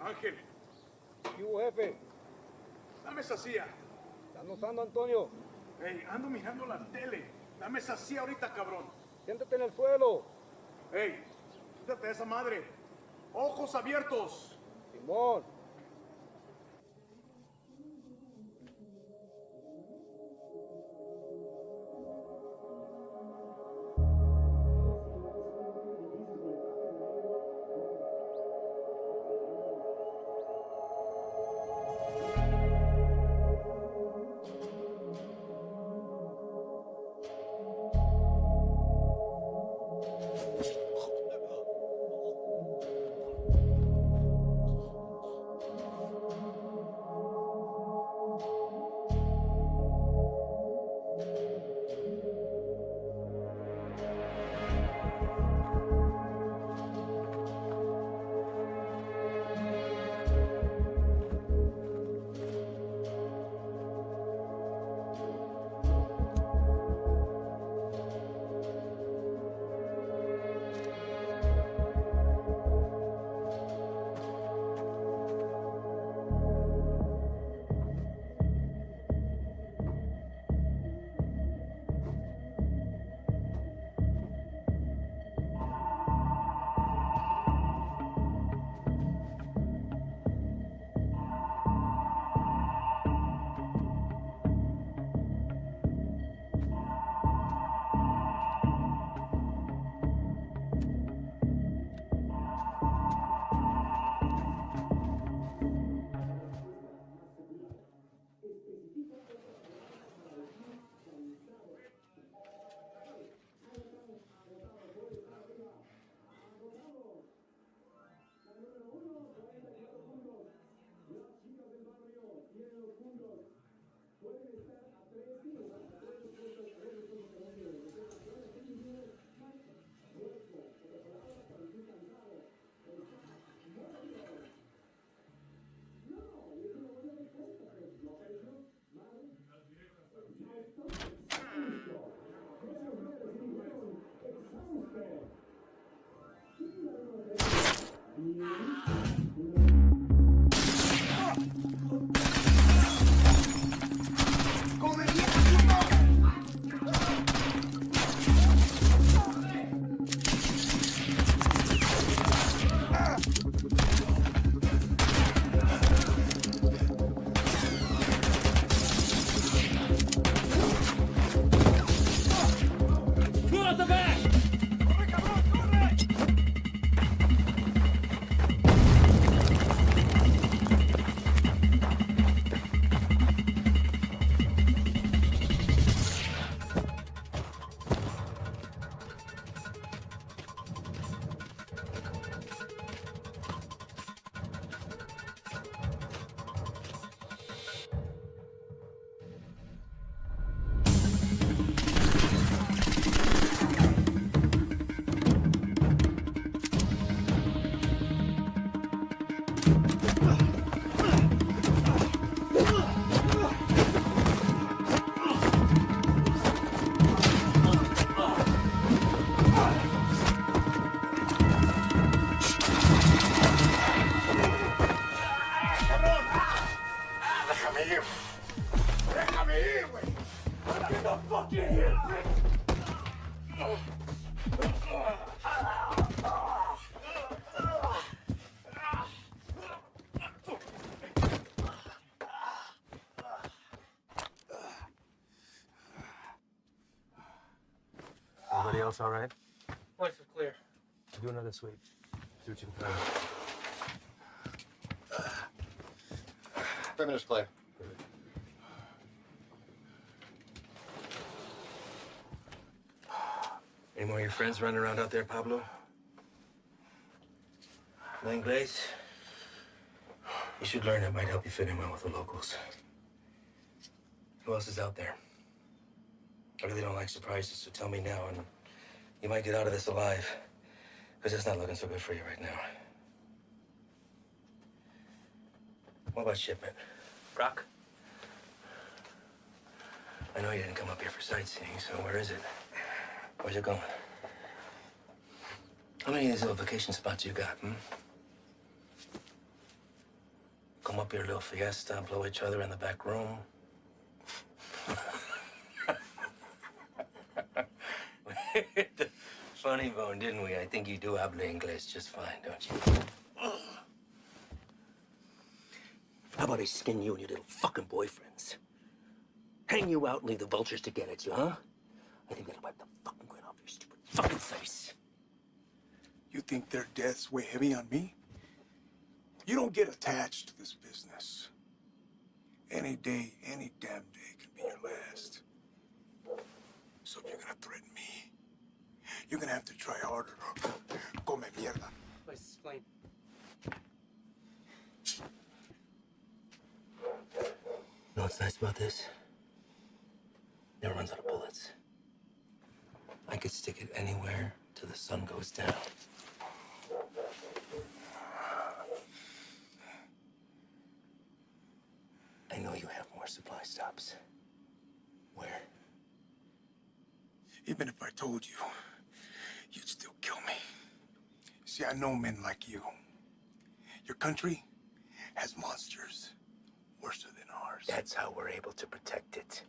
Ángel. ¿Qué hubo, jefe? Dame esa silla. ¿Estás usando, Antonio? Hey, ando mirando la tele. Dame esa silla ahorita, cabrón. Siéntate en el suelo. Hey, quítate de esa madre. Ojos abiertos. Simón. Everybody else all right? Lights are clear. Do another sweep. See what you can find. 5 minutes clear. Any more of your friends running around out there, Pablo? No Inglés? You should learn. It might help you fit in well with the locals. Who else is out there? I really don't like surprises, so tell me now, and you might get out of this alive, because it's not looking so good for you right now. What about shipment? Rock? I know you didn't come up here for sightseeing, so where is it? Where's it going? How many of these little vacation spots you got, come up here, a little fiesta, blow each other in the back room. Funny bone, didn't we? I think you do habla English just fine, don't you? How about I skin you and your little fucking boyfriends? Hang you out and leave the vultures to get at you, huh? I think that'll wipe the fucking grin off your stupid fucking face. You think their deaths weigh heavy on me? You don't get attached to this business. Any day, any damn day can be your last. So if you're gonna threaten me, you're gonna have to try harder. Come mierda. Place is clean. You know what's nice about this? Never runs out of bullets. I could stick it anywhere till the sun goes down. I know you have more supply stops. Where? Even if I told you, you'd still kill me. See, I know men like you. Your country has monsters worse than ours. That's how we're able to protect it.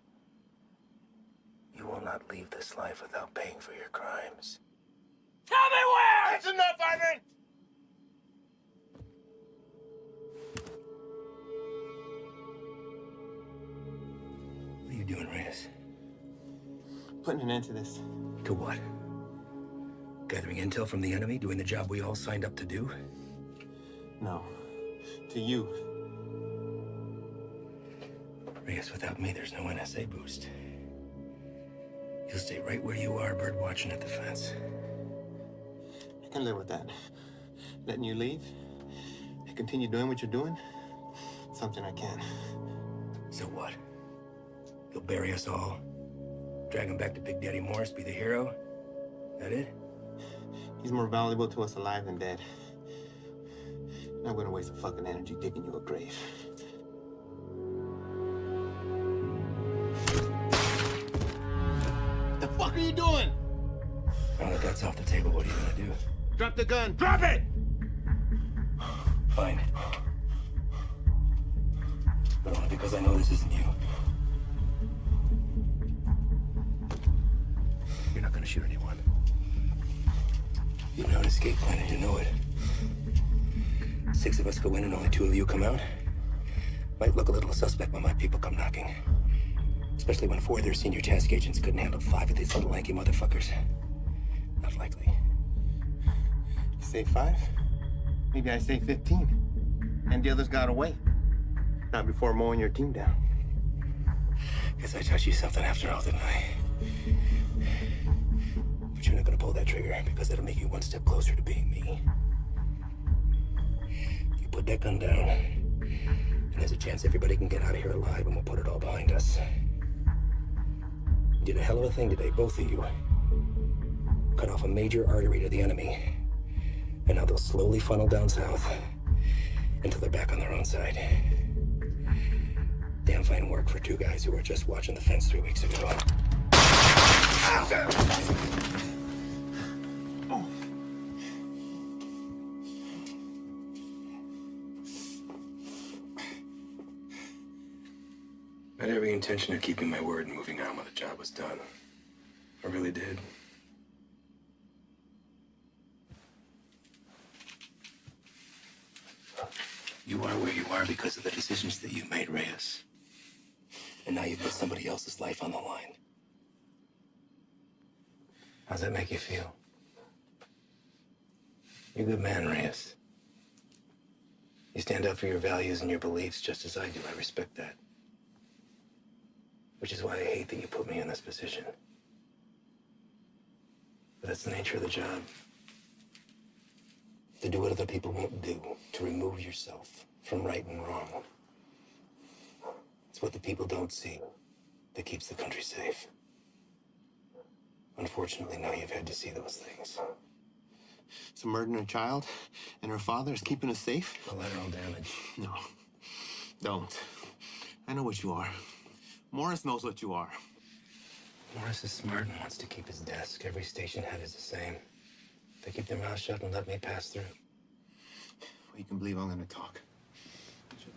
You will not leave this life without paying for your crimes. Tell me where! That's enough, Ivan! What are you doing, Reyes? Putting an end to this. To what? Gathering intel from the enemy, doing the job we all signed up to do? No. To you. Reyes, without me, there's no NSA boost. You'll stay right where you are, bird watching at the fence. I can live with that. Letting you leave and continue doing what you're doing, something I can. So what? You'll bury us all? Drag him back to Big Daddy Morris, be the hero? That it? He's more valuable to us alive than dead. I'm not gonna waste a fucking energy digging you a grave. What the fuck are you doing? Now that that's off the table, what are you gonna do? Drop the gun. Drop it! Fine. But only because I know this isn't you. You're not gonna shoot anyone. You have an escape plan and you know it. 6 of us go in and only 2 of you come out. Might look a little suspect when my people come knocking. Especially when 4 of their senior task agents couldn't handle 5 of these little lanky motherfuckers. Not likely. You say 5? Maybe I say 15. And the others got away. Not before mowing your team down. Guess I taught you something after all, didn't I? But you're not gonna pull that trigger because that'll make you 1 step closer to being me. You put that gun down, and there's a chance everybody can get out of here alive and we'll put it all behind us. You did a hell of a thing today, both of you. Cut off a major artery to the enemy. And now they'll slowly funnel down south until they're back on their own side. Damn fine work for 2 guys who were just watching the fence 3 weeks ago. I had every intention of keeping my word and moving on when the job was done. I really did. You are where you are because of the decisions that you made, Reyes. And now you've put somebody else's life on the line. How's that make you feel? You're a good man, Reyes. You stand up for your values and your beliefs just as I do. I respect that. Which is why I hate that you put me in this position. But that's the nature of the job. To do what other people won't do, to remove yourself from right and wrong. It's what the people don't see that keeps the country safe. Unfortunately, now you've had to see those things. So murdering a child and her father is keeping us safe? Collateral damage. No, don't. I know what you are. Morris knows what you are. Morris is smart and wants to keep his desk. Every station head is the same. They keep their mouth shut and let me pass through. Well, you can believe I'm gonna talk. Sure,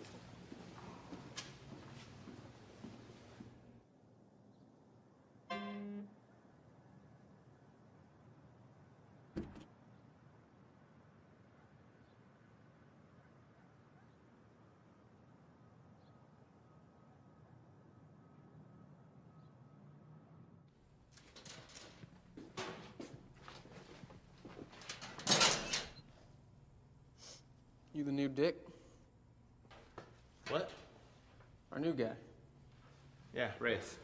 You the new Dick? What? Our new guy. Yeah, Reyes.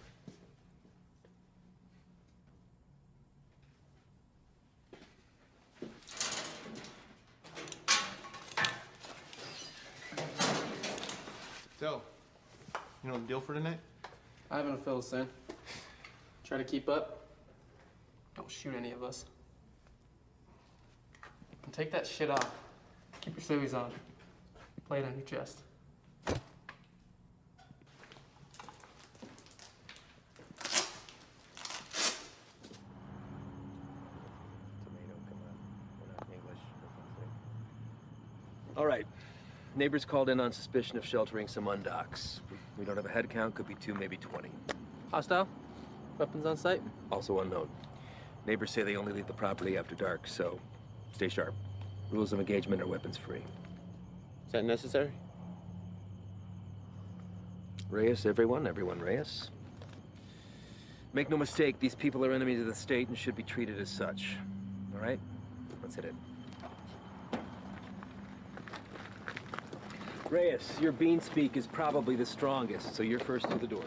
So, you know the deal for tonight? I haven't fill us in. Try to keep up. Don't shoot any of us. And take that shit off. Keep your civvies on. Play it on your chest. All right. Neighbors called in on suspicion of sheltering some undocks. We don't have a head count, could be 2, maybe 20. Hostile? Weapons on site? Also unknown. Neighbors say they only leave the property after dark, so stay sharp. Rules of engagement are weapons free. Is that necessary? Reyes, everyone Reyes. Make no mistake, these people are enemies of the state and should be treated as such. All right? Let's hit it. Reyes, your bean speak is probably the strongest, so you're first through the door.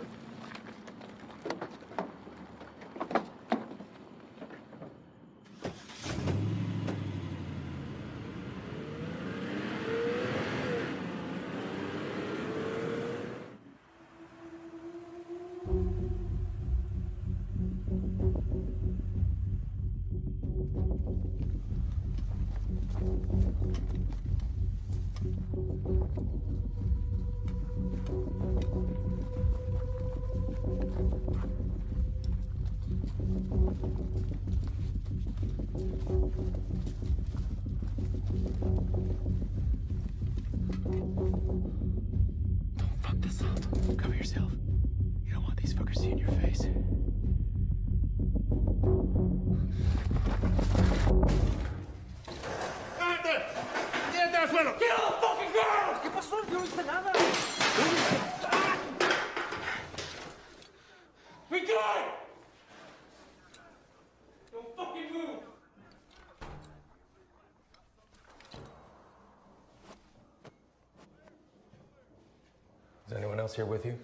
Fuck this up. Cover yourself. You don't want these fuckers seeing your face. Is anyone else here with you?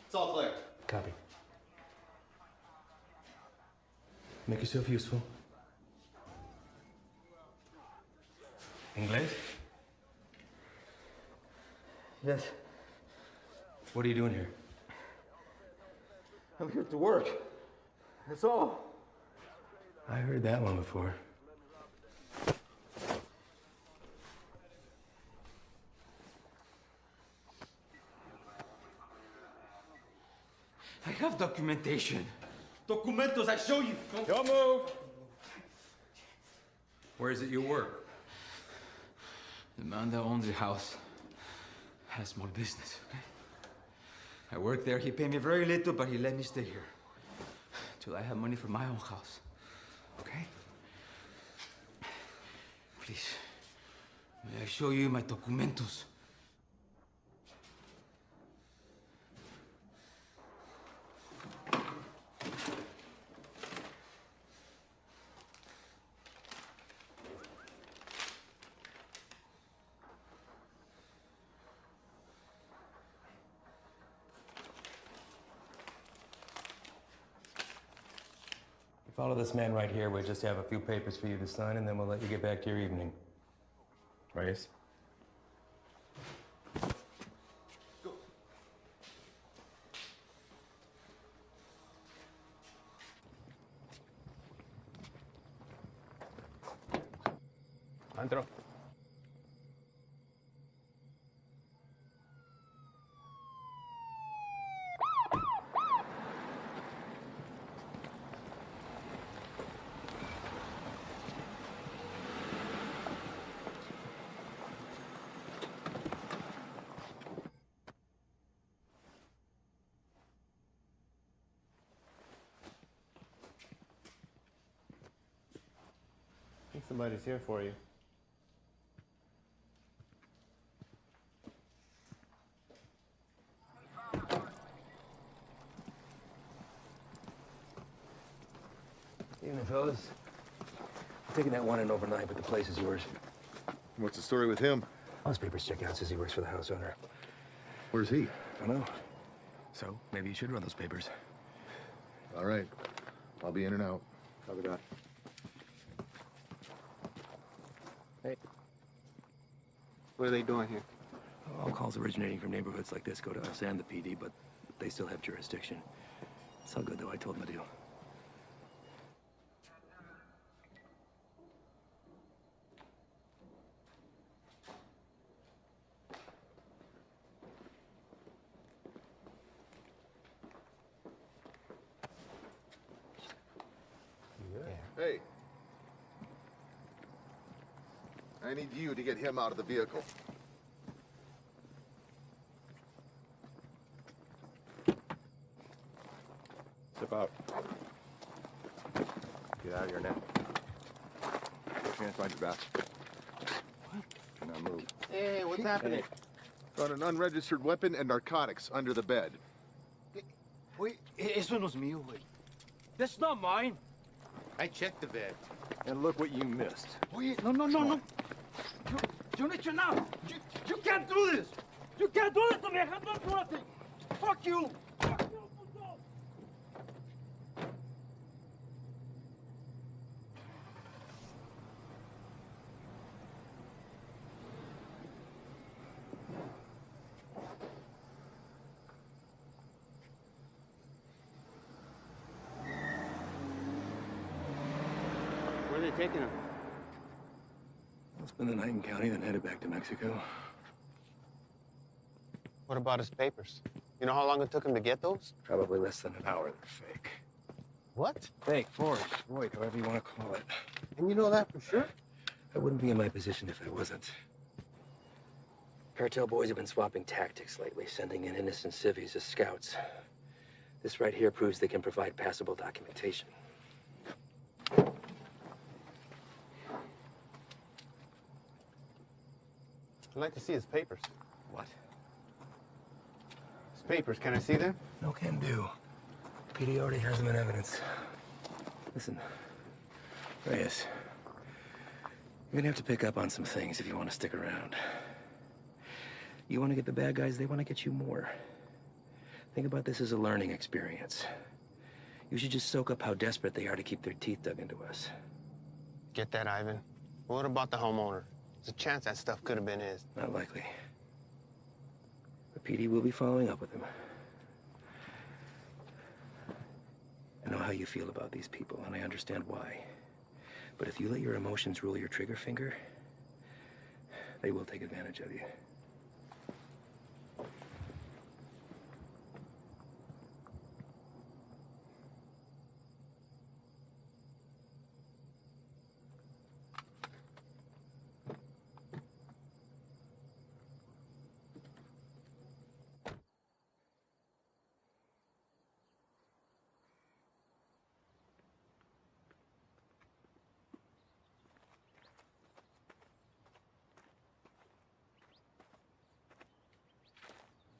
It's all clear. Copy. Make yourself useful. Inglés? Yes, What are you doing here? I'm here to work. That's all. I heard that one before. I have documentation. Documentos, I show you. Don't move! Where is it you work? The man that owns the house had a small business, okay? I work there. He paid me very little, but he let me stay here. Till I have money for my own house, okay? Please, may I show you my documentos? Follow this man right here. We'll just have a few papers for you to sign, and then we'll let you get back to your evening. Reyes? Go. Andro. I think somebody's here for you. Evening, fellas. I'm taking that one in overnight, but the place is yours. What's the story with him? All his papers check out, says he works for the house owner. Where's he? I don't know. So, maybe you should run those papers. All right. I'll be in and out. Copy that. Hey. What are they doing here? All calls originating from neighborhoods like this go to us and the PD, but they still have jurisdiction. It's all good, though. I told them to do. Hey. I need you to get him out of the vehicle. Step out. Get out of here now. Put your hands behind your back. Do not move. Hey, what's happening? Found an unregistered weapon and narcotics under the bed. Wait, eso no es mío, güey. That's not mine. I checked the bed. And look what you missed. Wait, no. You need to know. You can't do this. You can't do this to me. I have not done nothing. Fuck you. Fuck you, puto. Where are they taking him? I'll spend the night in county, then headed back to Mexico. What about his papers? You know how long it took him to get those? Probably less than an hour. They're fake. What? Fake, forged, void, however you want to call it. And you know that for sure? I wouldn't be in my position if I wasn't. Cartel boys have been swapping tactics lately, sending in innocent civvies as scouts. This right here proves they can provide passable documentation. I'd like to see his papers. What? His papers, can I see them? No can do. PD already has them in evidence. Listen, Reyes, you're gonna have to pick up on some things if you want to stick around. You want to get the bad guys, they want to get you more. Think about this as a learning experience. You should just soak up how desperate they are to keep their teeth dug into us. Get that, Ivan. What about the homeowner? There's a chance that stuff could have been his. Not likely. The PD will be following up with him. I know how you feel about these people, and I understand why. But if you let your emotions rule your trigger finger, they will take advantage of you.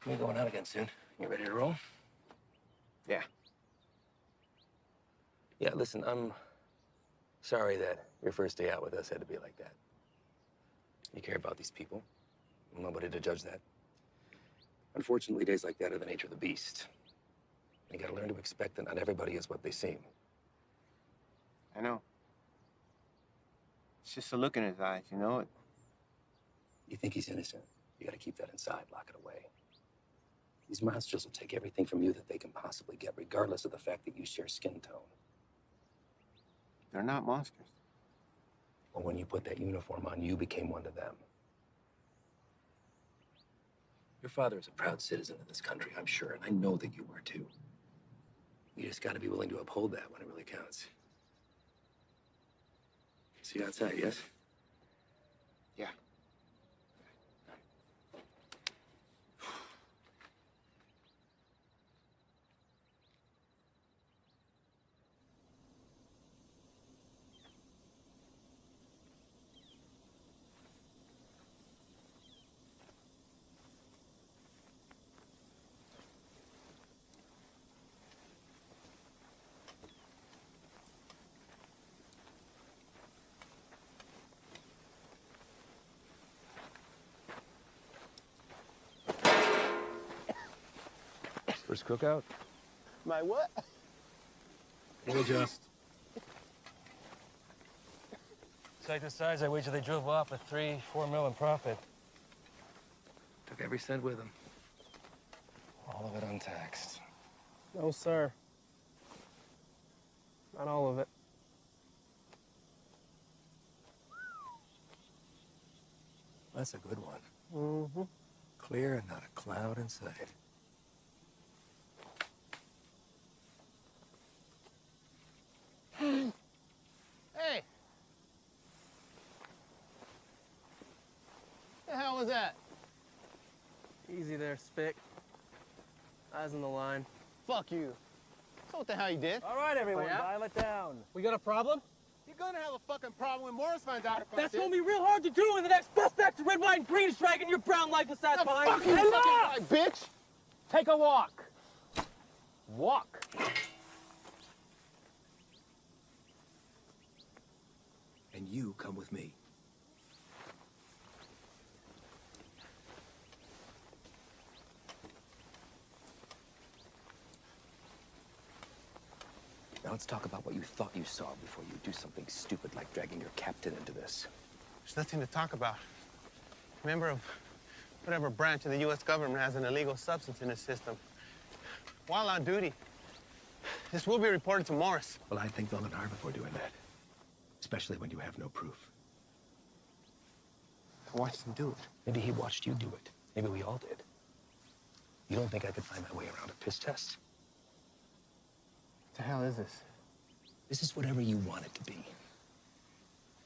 We're going out again soon. You ready to roll? Yeah. Yeah, listen, I'm sorry that your first day out with us had to be like that. You care about these people. I'm nobody to judge that. Unfortunately, days like that are the nature of the beast. You gotta learn to expect that not everybody is what they seem. I know. It's just a look in his eyes, you know? You think he's innocent. You gotta keep that inside, lock it away. These monsters will take everything from you that they can possibly get, regardless of the fact that you share skin tone. They're not monsters. Well, when you put that uniform on, you became one to them. Your father is a proud citizen of this country, I'm sure, and I know that you are too. You just gotta be willing to uphold that when it really counts. See you outside, yes? Yeah. first cookout? My what? We'll adjust. Like the size, I wager they drove off with 3-4 mil in profit. Took every cent with them. All of it untaxed. No, sir. Not all of it. That's a good one. Mm-hmm. Clear and not a cloud in sight. Hey! The hell was that? Easy there, Spick. Eyes on the line. Fuck you. So what the hell you did? All right, everyone, Oh, yeah? dial it down. We got a problem? You're gonna have a fucking problem when Morris finds out about That's this. gonna be real hard to do when the next suspect's a red, white, and green is dragging your brown lifeless ass behind. Fuck you, Hands fucking up! guy, bitch! Take a walk. Walk. And you come with me. Now let's talk about what you thought you saw before you do something stupid like dragging your captain into this. There's nothing to talk about. Member of whatever branch of the U.S. government has an illegal substance in its system. While on duty, this will be reported to Morris. Well, I'd think long and hard before doing that. Especially when you have no proof. I watched him do it. Maybe he watched you do it. Maybe we all did. You don't think I could find my way around a piss test? What the hell is this? This is whatever you want it to be.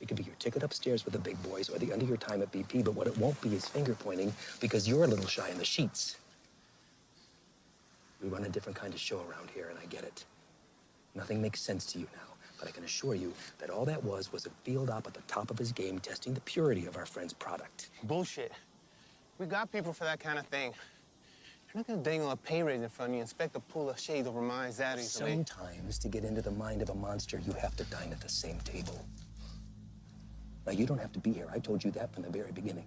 It could be your ticket upstairs with the big boys or the end of your time at BP, but what it won't be is finger pointing because you're a little shy in the sheets. We run a different kind of show around here, and I get it. Nothing makes sense to you now, but I can assure you that all that was a field op at the top of his game testing the purity of our friend's product. Bullshit. We got people for that kind of thing. You're not gonna dangle a pay raise in front of you and expect to pull a shade over my anxieties. Sometimes, to get into the mind of a monster, you have to dine at the same table. Now, you don't have to be here. I told you that from the very beginning.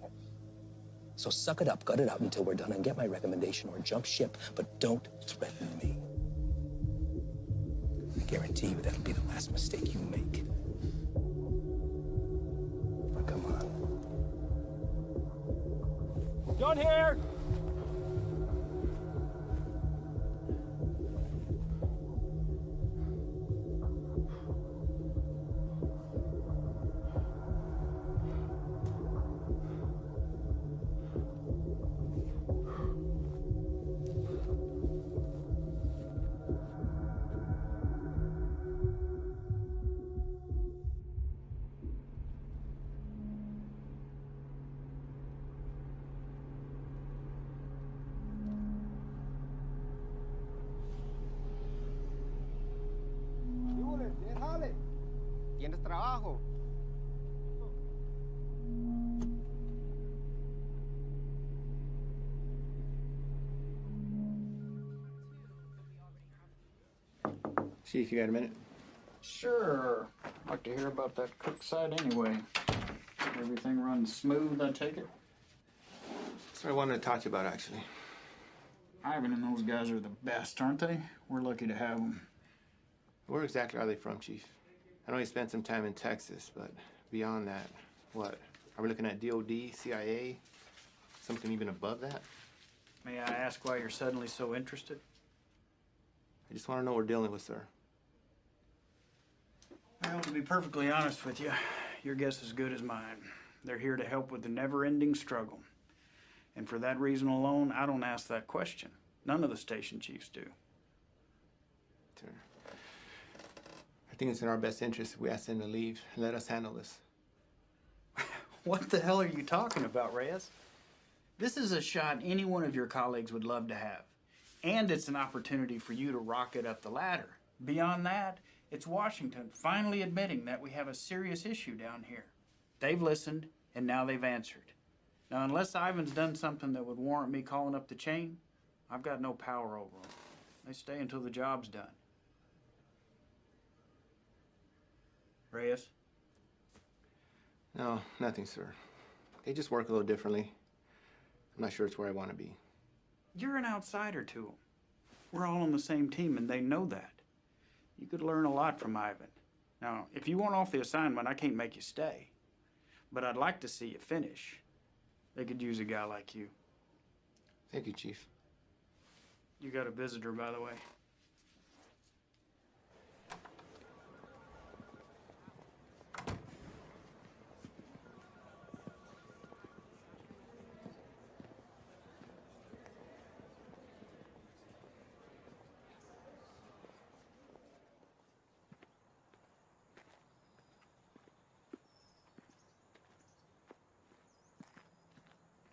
So suck it up, gut it out until we're done and get my recommendation or jump ship, but don't threaten me. I guarantee you that'll be the last mistake you make. Now, come on. John here. ¿Tienes trabajo? Chief, you got a minute? Sure. Like to hear about that cook site anyway. Everything runs smooth, I take it? That's what I wanted to talk to you about, actually. Ivan and those guys are the best, aren't they? We're lucky to have them. Where exactly are they from, Chief? I know you spent some time in Texas, but beyond that, what? Are we looking at DOD, CIA, something even above that? May I ask why you're suddenly so interested? I just want to know what we're dealing with, sir. Well, to be perfectly honest with you, your guess is as good as mine. They're here to help with the never-ending struggle. And for that reason alone, I don't ask that question. None of the station chiefs do. Sir, I think it's in our best interest if we ask them to leave and let us handle this. What the hell are you talking about, Reyes? This is a shot any one of your colleagues would love to have. And it's an opportunity for you to rocket up the ladder. Beyond that, it's Washington finally admitting that we have a serious issue down here. They've listened, and now they've answered. Now, unless Ivan's done something that would warrant me calling up the chain, I've got no power over them. They stay until the job's done. Reyes? No, nothing, sir. They just work a little differently. I'm not sure it's where I want to be. You're an outsider to them. We're all on the same team, and they know that. You could learn a lot from Ivan. Now, if you want off the assignment, I can't make you stay. But I'd like to see you finish. They could use a guy like you. Thank you, Chief. You got a visitor, by the way.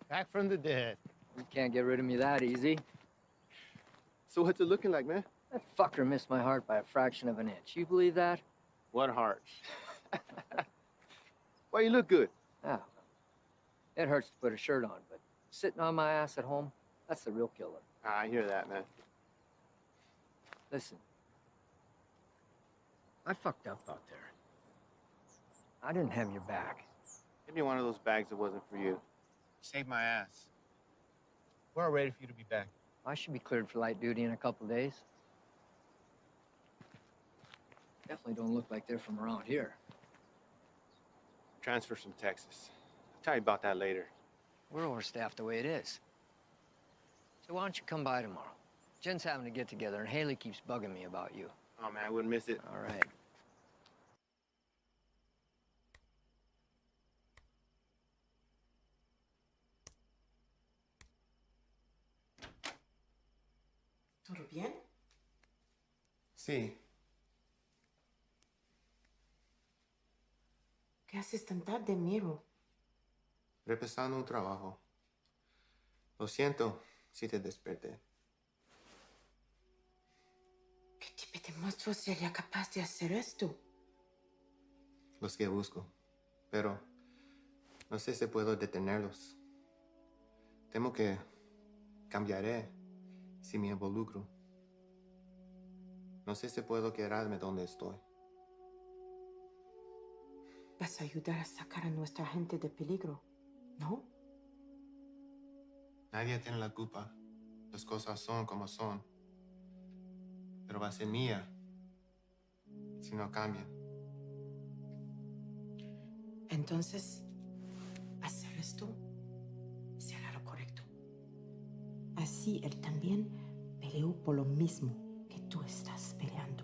Back from the dead. You can't get rid of me that easy. So what's it looking like, man? That fucker missed my heart by a fraction of an inch. You believe that? What heart? Why, you look good. Yeah. It hurts to put a shirt on, but sitting on my ass at home, that's the real killer. I hear that, man. Listen. I fucked up out there. I didn't have your back. Give me one of those bags that wasn't for you. Saved my ass. We're all ready for you to be back. I should be cleared for light duty in a couple days. Definitely don't look like they're from around here. Transfer from Texas. I'll tell you about that later. We're overstaffed the way it is. So why don't you come by tomorrow? Jen's having to get together, and Haley keeps bugging me about you. Oh, man, I wouldn't miss it. All right. ¿Todo bien? Sí. ¿Qué haces tan tarde, Miro? Repasando un trabajo. Lo siento si te desperté. ¿Qué tipo de monstruo sería capaz de hacer esto? Los que busco. Pero no sé si puedo detenerlos. Temo que cambiaré si me involucro. No sé si puedo quedarme donde estoy. Vas a ayudar a sacar a nuestra gente de peligro, ¿no? Nadie tiene la culpa. Las cosas son como son. Pero va a ser mía si no cambian. Entonces, hacer esto será lo correcto. Así él también peleó por lo mismo que tú estás peleando.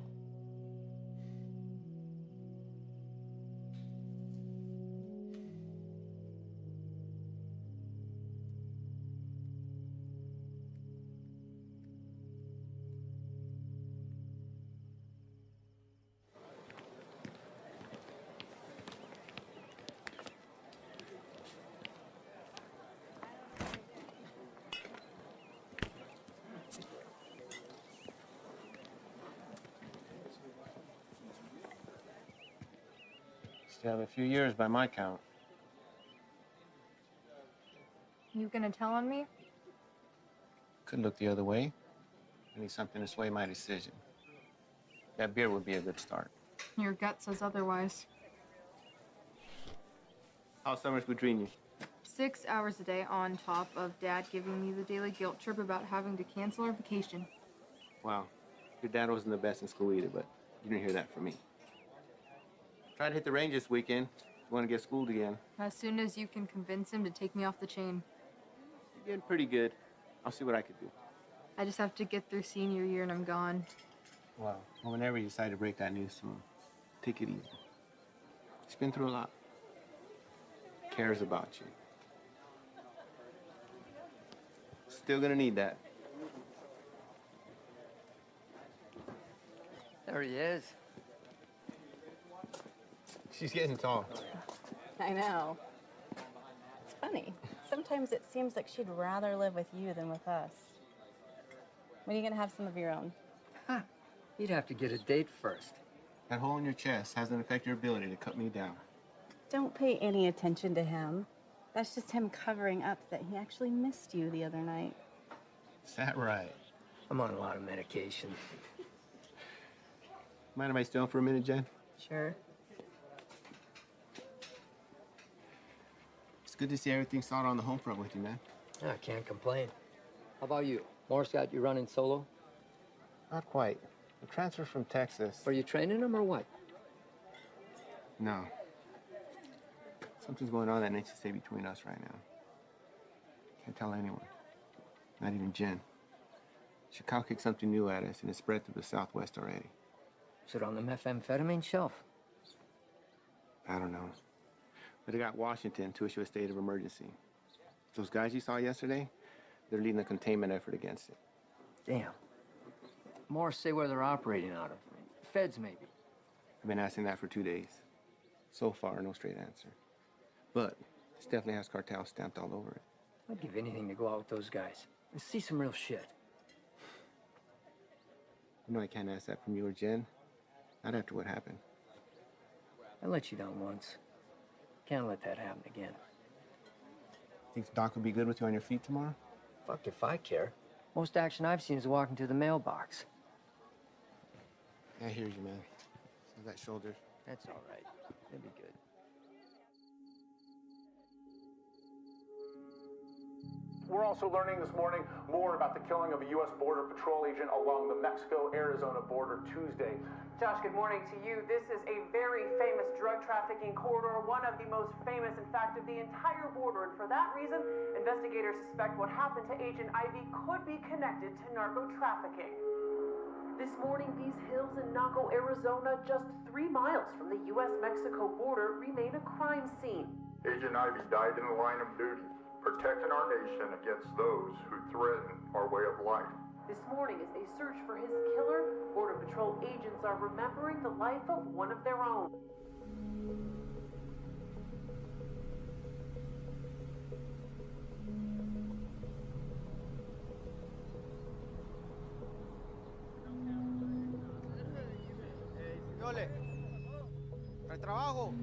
Still have a few years by my count. You gonna tell on me? Could look the other way. I need something to sway my decision. That beer would be a good start. Your gut says otherwise. How's summers between you? 6 hours a day on top of Dad giving me the daily guilt trip about having to cancel our vacation. Wow. Your dad wasn't the best in school either, but you didn't hear that from me. Try to hit the range this weekend. You want to get schooled again. As soon as you can convince him to take me off the chain. You're getting pretty good. I'll see what I could do. I just have to get through senior year and I'm gone. Well, whenever you decide to break that news to him, take it easy. He's been through a lot. Cares about you. Still gonna need that. There he is. She's getting tall. I know. It's funny. Sometimes it seems like she'd rather live with you than with us. When are you gonna have some of your own? Huh. You'd have to get a date first. That hole in your chest hasn't affected your ability to cut me down. Don't pay any attention to him. That's just him covering up that he actually missed you the other night. Is that right? I'm on a lot of medication. Mind if I stay on for a minute, Jen? Sure. It's good to see everything started on the home front with you, man. I can't complain. How about you? Morris got you running solo? Not quite. A transfer from Texas. Are you training them or what? No. Something's going on that needs to stay between us right now. Can't tell anyone. Not even Jen. Chicago kicked something new at us, and it's spread through the Southwest already. Is it on the methamphetamine shelf? I don't know. But it got Washington to issue a state of emergency. Those guys you saw yesterday, they're leading a containment effort against it. Damn. More say where they're operating out of. Feds, maybe. I've been asking that for 2 days. So far, no straight answer. But this definitely has cartel stamped all over it. I'd give anything to go out with those guys and see some real shit. You know I can't ask that from you or Jen. Not after what happened. I let you down once. Can't let that happen again. Think Doc will be good with you on your feet tomorrow? Fuck if I care. Most action I've seen is walking to the mailbox. I hear you, man. So that shoulder. That's all right. It'll be good. We're also learning this morning more about the killing of a U.S. Border Patrol agent along the Mexico-Arizona border Tuesday. Josh, good morning to you. This is a very famous drug trafficking corridor, one of the most famous, in fact, of the entire border. And for that reason, investigators suspect what happened to Agent Ivy could be connected to narco trafficking. This morning, these hills in Naco, Arizona, just 3 miles from the U.S.-Mexico border, remain a crime scene. Agent Ivy died in the line of duty, protecting our nation against those who threaten our way of life. This morning, as they search for his killer, Border Patrol agents are remembering the life of one of their own. Yole, trae trabajo.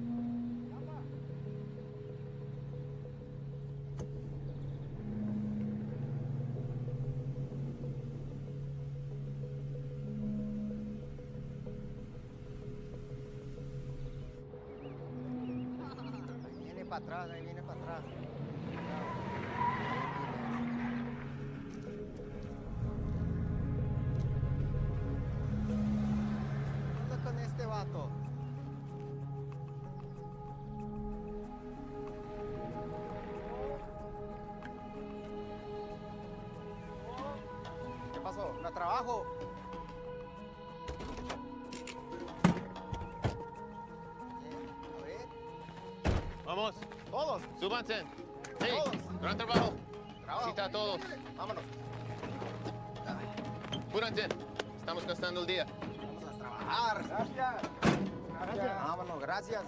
Ahí viene para atrás. ¿Qué onda con este vato? ¿Qué pasó? ¿No trabajo? Vamos. Todos. Súbanse. Hey, Todos. gran trabajo. Trabajo. Cita a todos. Vámonos. Apúrense. Estamos gastando el día. Vamos a trabajar. Gracias. Gracias. Vámonos, gracias.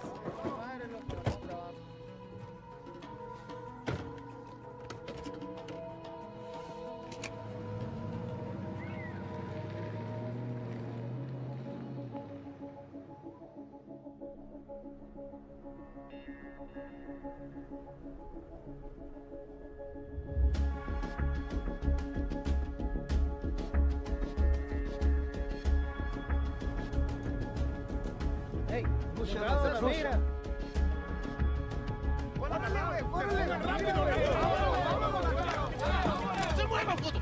Hey, cuidado, mira. ¡Córrele, güey! ¡Córrele! ¡Rápido! ¡Se muevan, puto!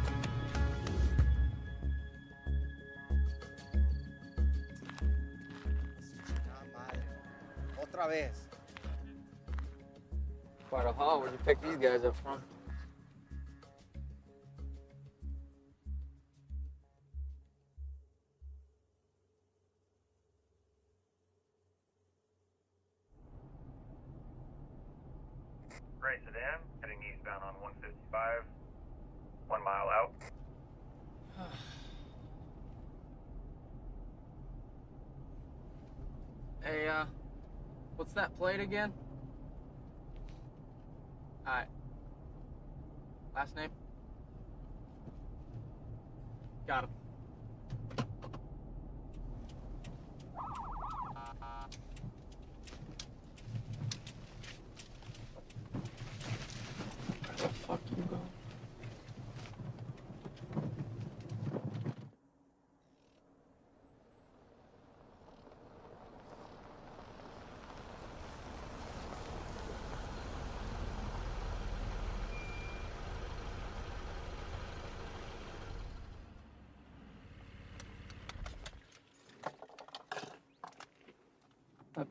Madre. Otra vez. Quite a haul. Where'd you pick these guys up from? Gray sedan, heading eastbound on 155, 1 mile out. Hey, what's that plate again? Alright. Last name? Got him. Where the fuck you going?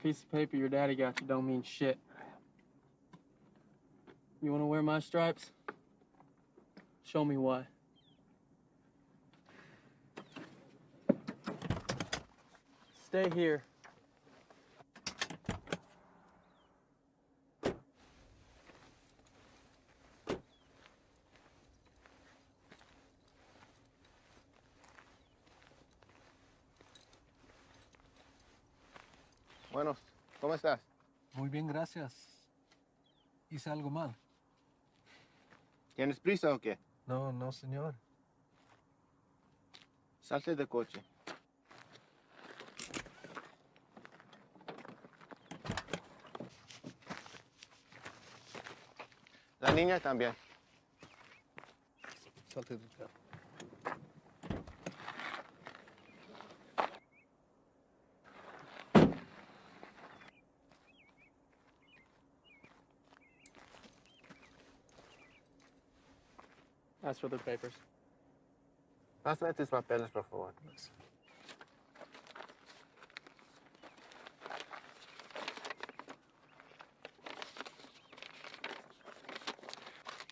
piece of paper your daddy got you don't mean shit. You want to wear my stripes? Show me why. Stay here. Bueno, ¿cómo estás? Muy bien, gracias. ¿Hice algo mal? ¿Tienes prisa o qué? No, no, señor. Salte del coche. La niña también. Salte del carro. Ask for the papers. Pásame tus papeles, por favor.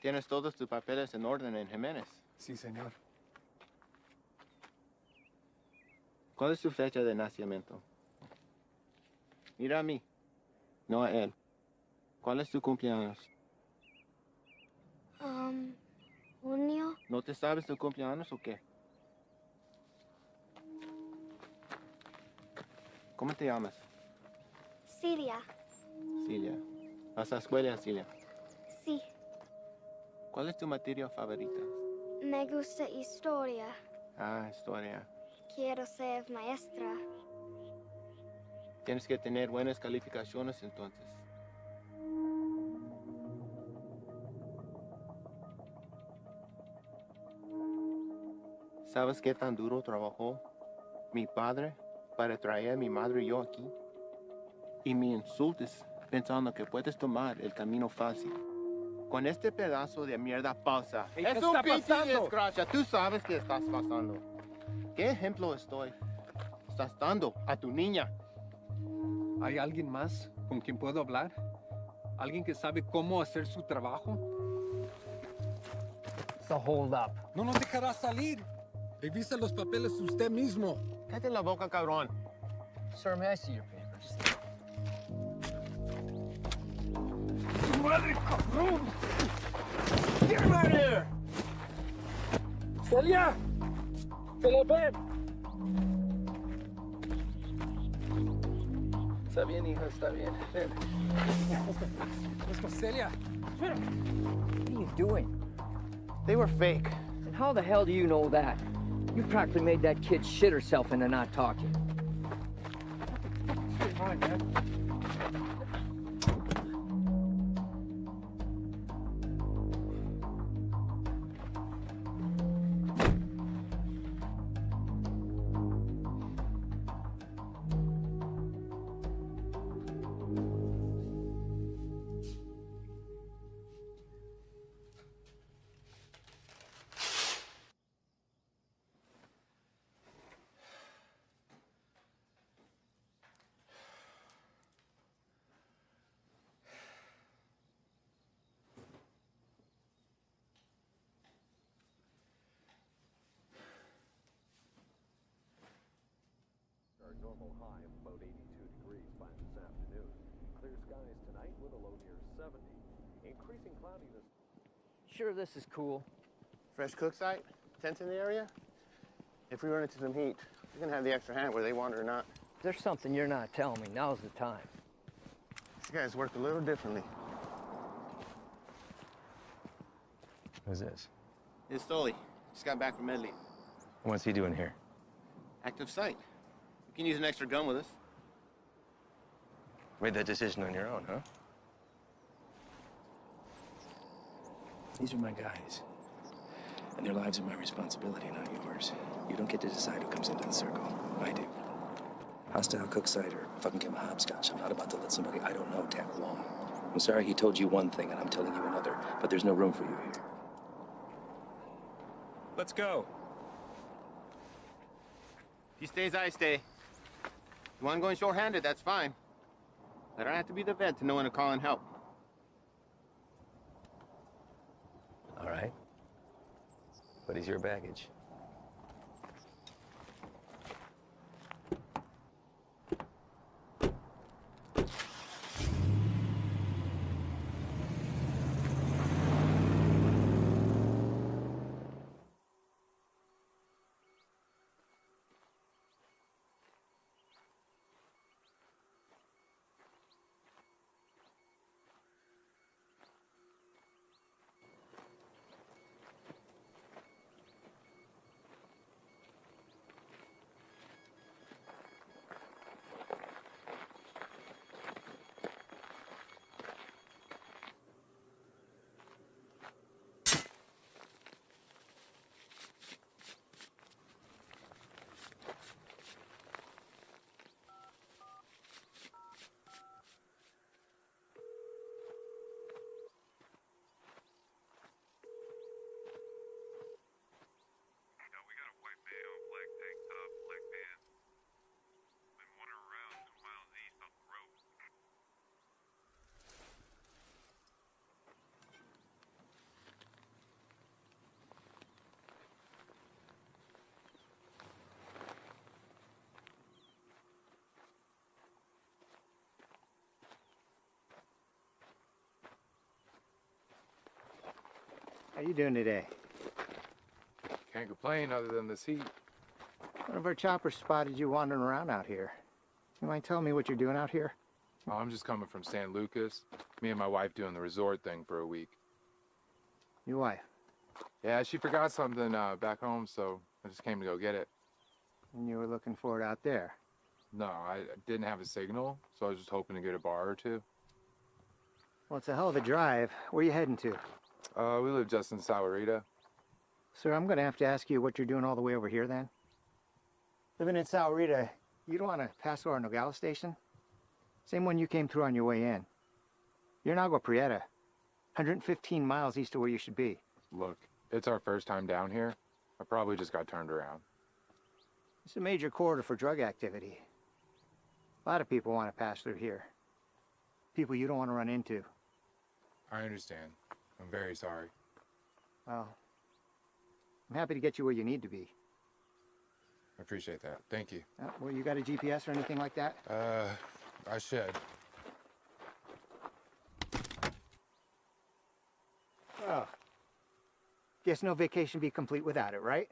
¿Tienes todos tus papeles en orden en Jiménez? Sí, señor. ¿Cuál es tu fecha de nacimiento? Mira a mí, no a él. ¿Cuál es tu cumpleaños? Junio. ¿No te sabes tu cumpleaños o qué? ¿Cómo te llamas? Cilia. Cilia. ¿Vas a la escuela, Cilia? Sí. ¿Cuál es tu materia favorita? Me gusta historia. Ah, historia. Quiero ser maestra. Tienes que tener buenas calificaciones entonces. ¿Sabes qué tan duro trabajó mi padre para traer a mi madre y yo aquí? Y me insultes pensando que puedes tomar el camino fácil. Con este pedazo de mierda falsa. Hey, Es ¿qué un está pinche pasando? desgracia. Tú sabes qué estás pasando. ¿Qué ejemplo estás dando a tu niña? ¿Hay alguien más con quien puedo hablar? ¿Alguien que sabe cómo hacer su trabajo? It's a hold up. No nos dejará salir. Revisa los papeles usted mismo. Cállate la boca, cabrón. Sir, may I see your papers? ¡Madre, cabrón! Get him out of here! ¡Celia! ¡Celia, ven! Está bien, hijo, está bien. Ven. Let's go, Celia. What are you doing? They were fake. And how the hell do you know that? You practically made that kid shit herself into not talking. Normal high of about 82 degrees by this afternoon. Clear skies tonight with a low near 70. Increasing cloudiness. Sure, this is cool. Fresh cook site? Tents in the area? If we run into some heat, we can have the extra hand whether they want it or not. If there's something you're not telling me, now's the time. These guys work a little differently. Who's this? It's Stoley. Just got back from Medley. What's he doing here? Active site. You can use an extra gun with us. Made that decision on your own, huh? These are my guys. And their lives are my responsibility, not yours. You don't get to decide who comes into the circle. I do. Hostile cook site or fucking give him a hopscotch. I'm not about to let somebody I don't know tag along. I'm sorry he told you one thing and I'm telling you another, but there's no room for you here. Let's go. If he stays, I stay. You want going short-handed, that's fine. I don't have to be the vet to know when to call in help. All right. What is your baggage? How you doing today? Can't complain other than this heat. One of our choppers spotted you wandering around out here. You mind telling me what you're doing out here? Oh, I'm just coming from San Lucas. Me and my wife doing the resort thing for a week. Your wife? Yeah, she forgot something back home, so I just came to go get it. And you were looking for it out there? No, I didn't have a signal, so I was just hoping to get a bar or two. Well, it's a hell of a drive. Where are you heading to? We live just in Sahuarita. Sir, I'm going to have to ask you what you're doing all the way over here then. Living in Sahuarita, you don't want to pass through our Nogales station? Same one you came through on your way in. You're in Agua Prieta, 115 miles east of where you should be. Look, it's our first time down here. I probably just got turned around. It's a major corridor for drug activity. A lot of people want to pass through here. People you don't want to run into. I understand. I'm very sorry. Well, I'm happy to get you where you need to be. I appreciate that. Thank you. Well, you got a GPS or anything like that? I should. Oh. Guess no vacation be complete without it, right?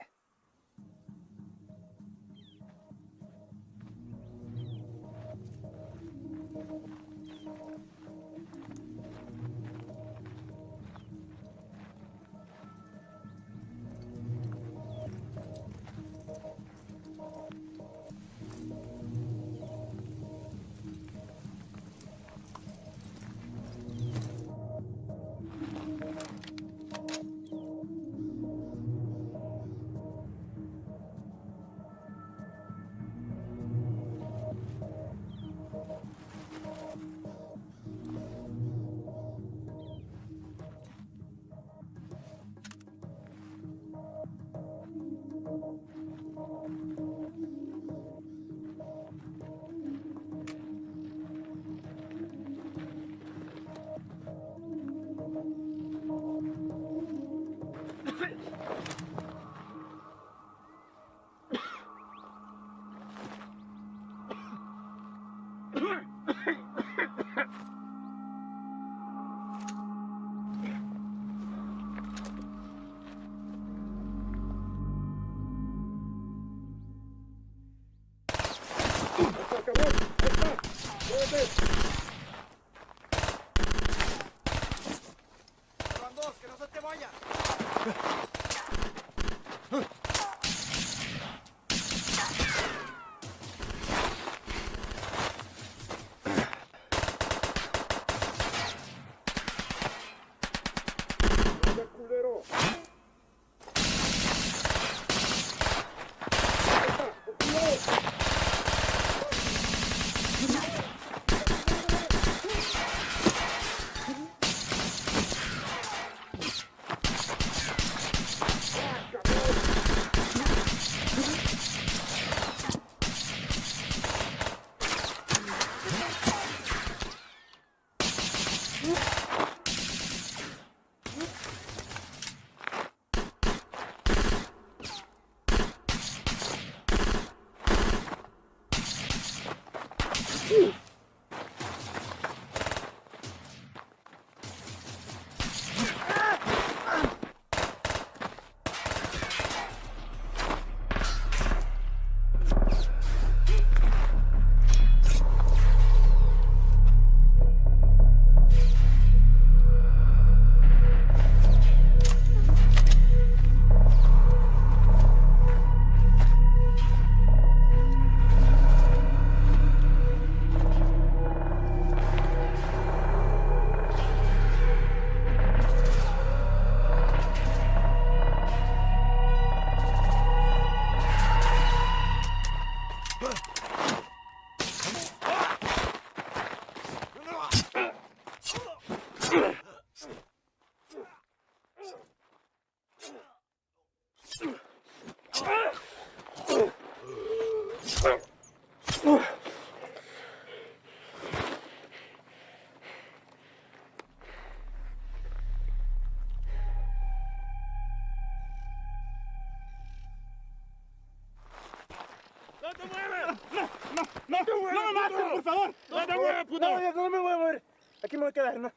te muevas, puto! No, no me voy a mover. Aquí me voy a quedar. No,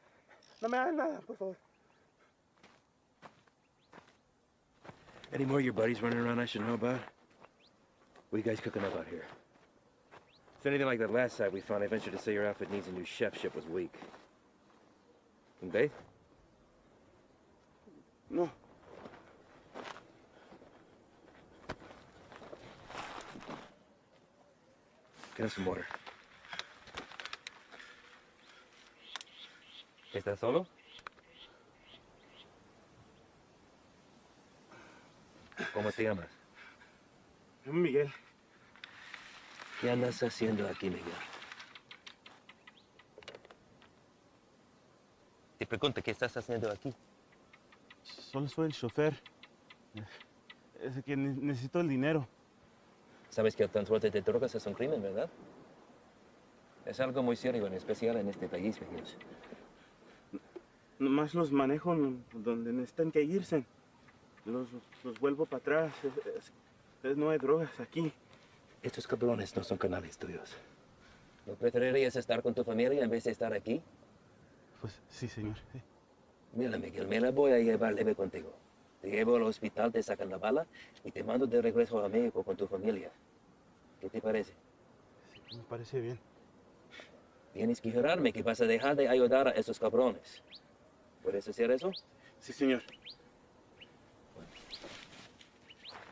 no me hagas nada, por favor. Any more of your buddies running around I should know about? What are you guys cooking up out here? If it's anything like that last site we found, I venture to say your outfit needs a new chef. Ship was weak. Can bathe? No. Get us some water. ¿Estás solo? ¿Cómo te llamas? Me llamo Miguel. ¿Qué andas haciendo aquí, Miguel? Te pregunto, ¿qué estás haciendo aquí? Solo soy el chofer. Es que necesito el dinero. Sabes que el transporte de drogas es un crimen, ¿verdad? Es algo muy serio, en especial en este país, Miguel. Nomás los manejo donde necesitan que irse. Los vuelvo para atrás. No hay drogas aquí. Estos cabrones no son canales tuyos. ¿No preferirías estar con tu familia en vez de estar aquí? Pues sí, señor. Sí. Mira, Miguel, me la voy a llevar leve contigo. Te llevo al hospital, te sacan la bala y te mando de regreso a México con tu familia. ¿Qué te parece? Sí, me parece bien. Tienes que jurarme que vas a dejar de ayudar a esos cabrones. ¿Puedes hacer eso? Sí, señor.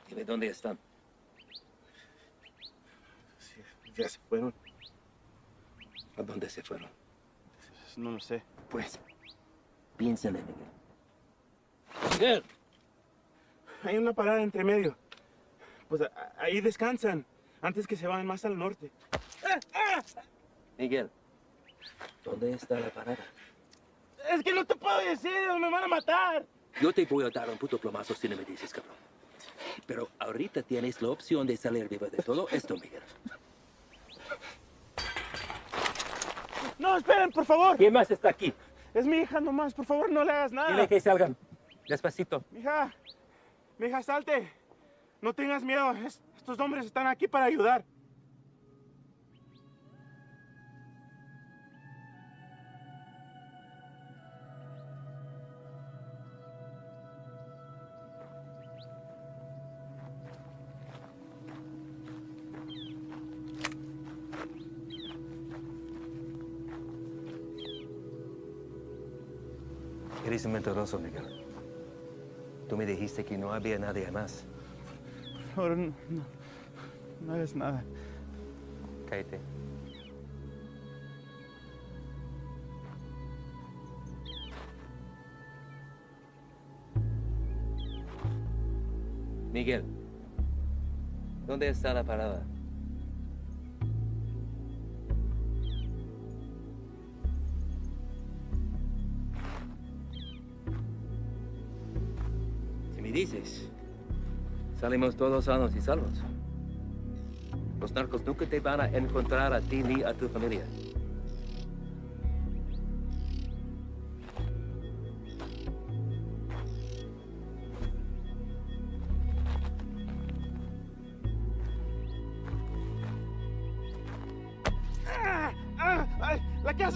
Dime dónde están. Sí, ya se fueron. ¿A dónde se fueron? No lo sé. Pues, piénsale, Miguel. Miguel. Hay una parada entre medio. Pues ahí descansan, antes que se vayan más al norte. Miguel, ¿dónde está la parada? Es que no te puedo decir, me van a matar. Yo te voy a dar un puto plomazo si no me dices, cabrón. Pero ahorita tienes la opción de salir vivo de todo esto, Miguel. No, esperen, por favor. ¿Quién más está aquí? Es mi hija nomás, por favor, no le hagas nada. Dile que salgan. Despacito. Mija, salte. No tengas miedo, estos hombres están aquí para ayudar. Eres un mentiroso, Miguel. Tú me dijiste que no había nadie más. Por favor, no hagas nada. Cállate. Miguel, ¿dónde está la parada? Si me dices, salimos todos sanos y salvos. Los narcos nunca te van a encontrar a ti ni a tu familia.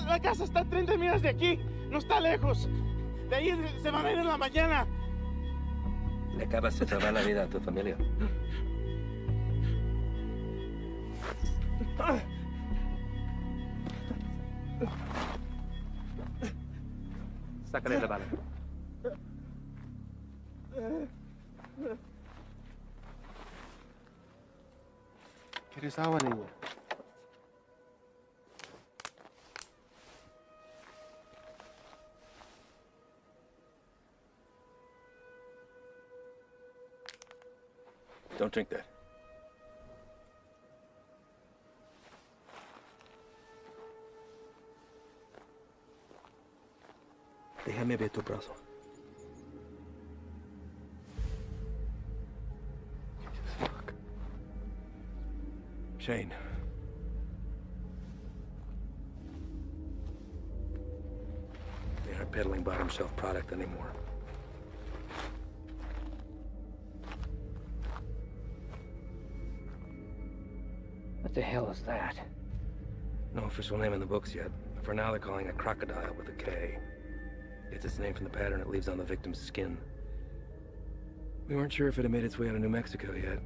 La casa está a 30 millas de aquí, no está lejos. De ahí se van a ir en la mañana. Le acabas de salvar la vida a tu familia. Sácale la bala. ¿Quieres agua, niña? Don't drink that. Déjame ver tu brazo. Fuck. Shane. They aren't peddling bottom shelf product anymore. What the hell is that? No official name in the books yet. For now, they're calling it crocodile with a K. Gets its name from the pattern it leaves on the victim's skin. We weren't sure if it had made its way out of New Mexico yet.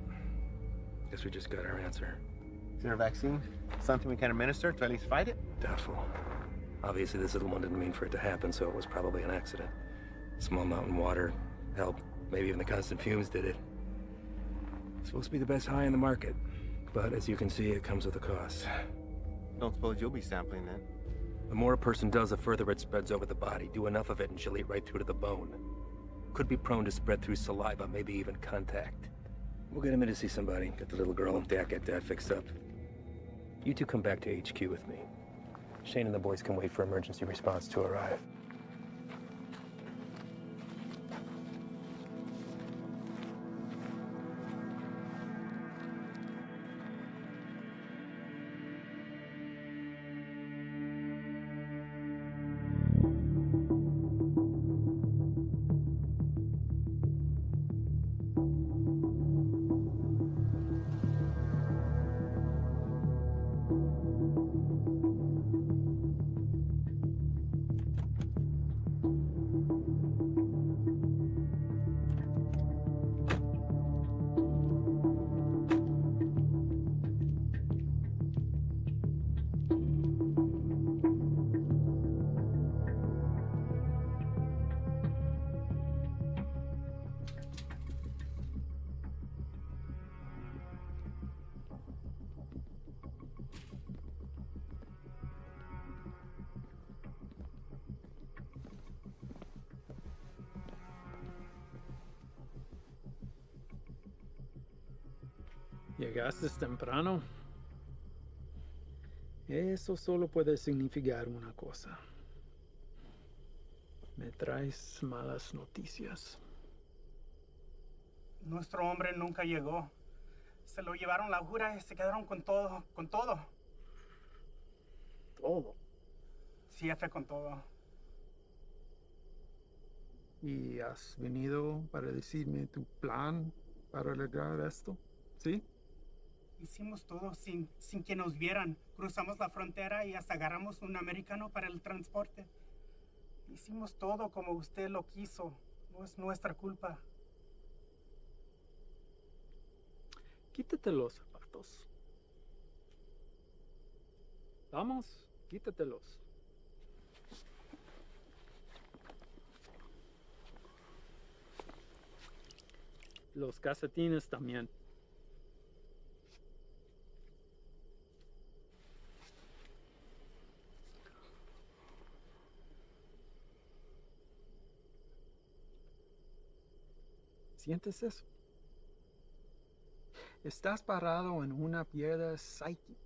Guess we just got our answer. Is there a vaccine? Something we can administer to at least fight it? Doubtful. Obviously, this little one didn't mean for it to happen, so it was probably an accident. Small mountain water, hell, maybe even the constant fumes did it. It's supposed to be the best high in the market, but as you can see, it comes with a cost. Don't suppose you'll be sampling then? The more a person does, the further it spreads over the body. Do enough of it and she'll eat right through to the bone. Could be prone to spread through saliva, maybe even contact. We'll get him in to see somebody. Get the little girl and Dak get that fixed up. You two come back to HQ with me. Shane and the boys can wait for emergency response to arrive. ¿Llegaste temprano? Eso solo puede significar una cosa. Me traes malas noticias. Nuestro hombre nunca llegó. Se lo llevaron la jura y se quedaron con todo, con todo. ¿Todo? Sí, jefe, con todo. ¿Y has venido para decirme tu plan para arreglar esto? ¿Sí? Hicimos todo sin que nos vieran. Cruzamos la frontera y hasta agarramos un americano para el transporte. Hicimos todo como usted lo quiso. No es nuestra culpa. Quítate los zapatos. Vamos, quítatelos. Los calcetines también. ¿Sientes eso? Estás parado en una piedra psyche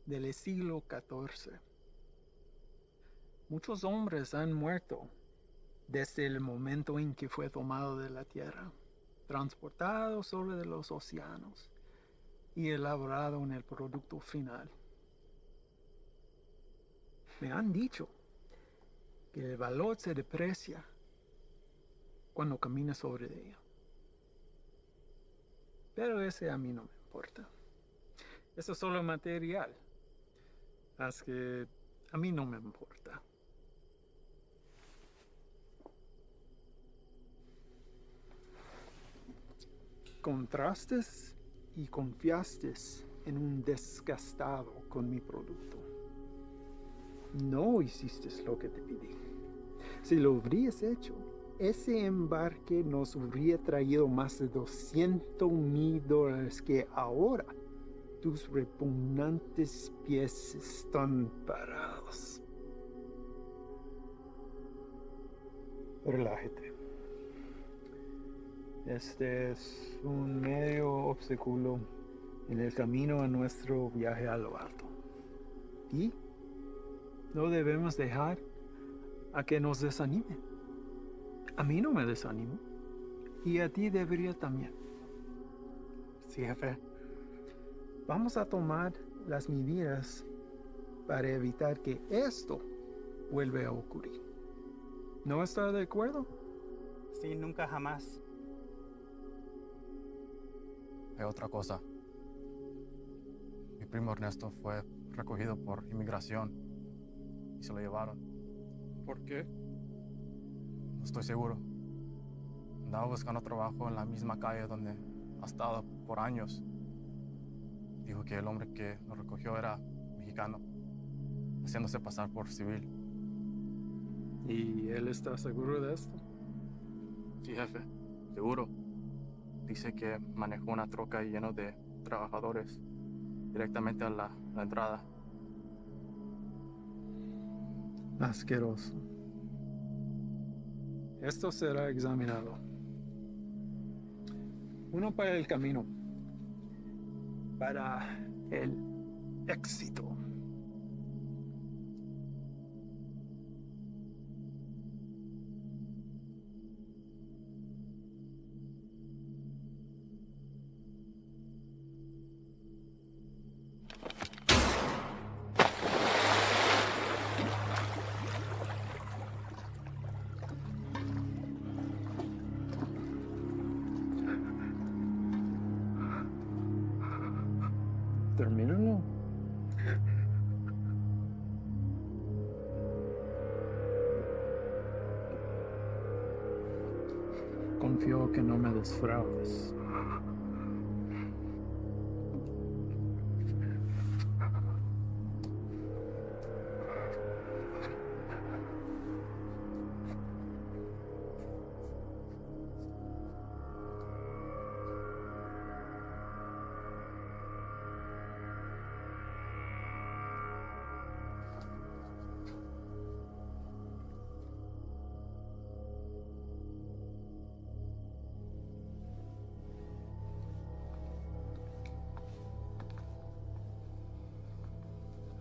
del siglo XIV. Muchos hombres han muerto desde el momento en que fue tomado de la tierra, transportado sobre los océanos y elaborado en el producto final. Me han dicho que el valor se deprecia cuando caminas sobre ella. Pero ese a mí no me importa. Eso es solo material. Así que a mí no me importa. Contrastes y confiaste en un desgastado con mi producto. No hiciste lo que te pedí. Si lo hubieras hecho, ese embarque nos hubiera traído más de $200,000 que ahora tus repugnantes pies están parados. Relájate. Este es un medio obstáculo en el camino a nuestro viaje a lo alto. Y no debemos dejar a que nos desanime. A mí no me desanimo. Y a ti debería también. Sí, jefe. Vamos a tomar las medidas para evitar que esto vuelva a ocurrir. ¿No está de acuerdo? Sí, nunca jamás. Hay otra cosa. Mi primo Ernesto fue recogido por inmigración y se lo llevaron. ¿Por qué? No estoy seguro. Andaba buscando trabajo en la misma calle donde ha estado por años. Dijo que el hombre que lo recogió era mexicano, haciéndose pasar por civil. ¿Y él está seguro de esto? Sí, jefe, seguro. Dice que manejó una troca llena de trabajadores directamente a la entrada. Asqueroso. Esto será examinado. Uno para el camino. Para el éxito. Termínalo. Confío que no me defraudes.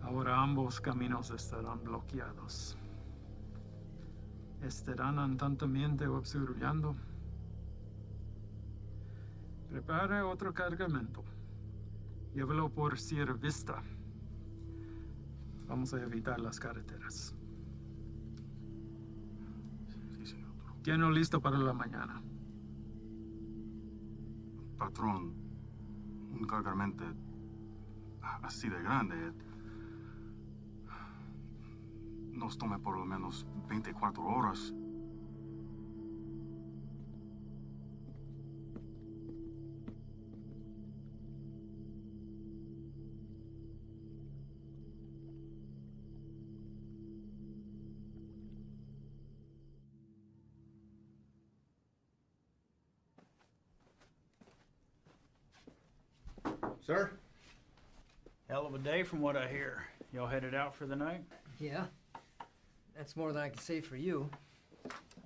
Ahora ambos caminos estarán bloqueados. Estarán constantemente observando. Prepare otro cargamento. Llévelo por Sierra Vista. Vamos a evitar las carreteras. Sí, señor. Tiene listo para la mañana. Patrón, un cargamento así de grande nos tome por lo menos 24 horas. Sir? Hell of a day from what I hear. Y'all headed out for the night? Yeah. That's more than I can say for you.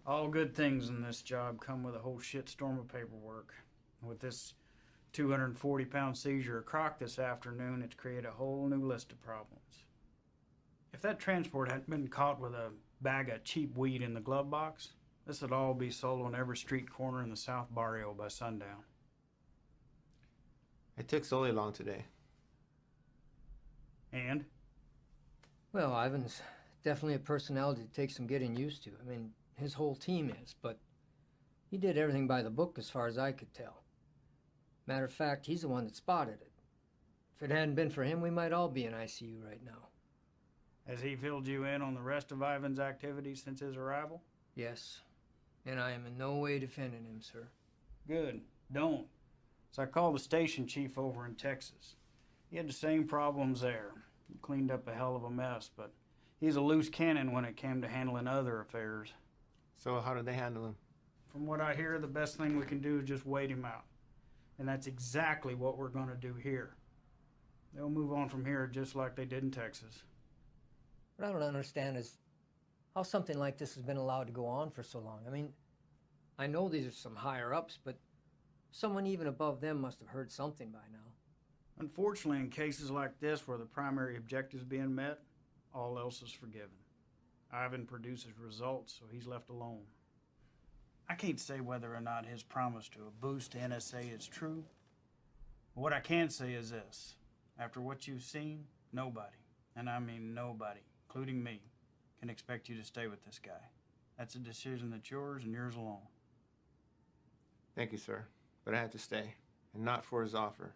All good things in this job come with a whole shitstorm of paperwork. With this 240-pound seizure of croc this afternoon, it's created a whole new list of problems. If that transport hadn't been caught with a bag of cheap weed in the glove box, this would all be sold on every street corner in the South Barrio by sundown. It took Sully long today. And? Well, Ivan's definitely a personality that takes some getting used to. I mean, his whole team is, but he did everything by the book as far as I could tell. Matter of fact, he's the one that spotted it. If it hadn't been for him, we might all be in ICU right now. Has he filled you in on the rest of Ivan's activities since his arrival? Yes, and I am in no way defending him, sir. Good. Don't. So I called the station chief over in Texas. He had the same problems there. He cleaned up a hell of a mess, but he's a loose cannon when it came to handling other affairs. So how did they handle him? From what I hear, the best thing we can do is just wait him out. And that's exactly what we're going to do here. They'll move on from here just like they did in Texas. What I don't understand is how something like this has been allowed to go on for so long. I mean, I know these are some higher-ups, but someone even above them must have heard something by now. Unfortunately, in cases like this where the primary objective is being met, all else is forgiven. Ivan produces results, so he's left alone. I can't say whether or not his promise to a boost to NSA is true. But what I can say is this. After what you've seen, nobody, and I mean nobody, including me, can expect you to stay with this guy. That's a decision that's yours and yours alone. Thank you, sir. But I had to stay, and not for his offer.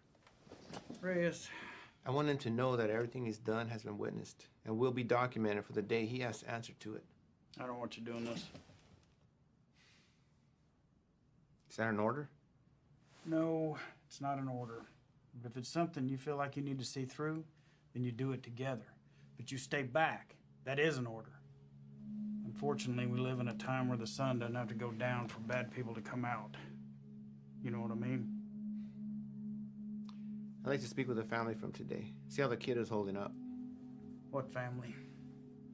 Reyes. I want him to know that everything he's done has been witnessed and will be documented for the day he has to answer to it. I don't want you doing this. Is that an order? No, it's not an order. But if it's something you feel like you need to see through, then you do it together. But you stay back. That is an order. Unfortunately, we live in a time where the sun doesn't have to go down for bad people to come out. You know what I mean? I'd like to speak with the family from today. See how the kid is holding up. What family?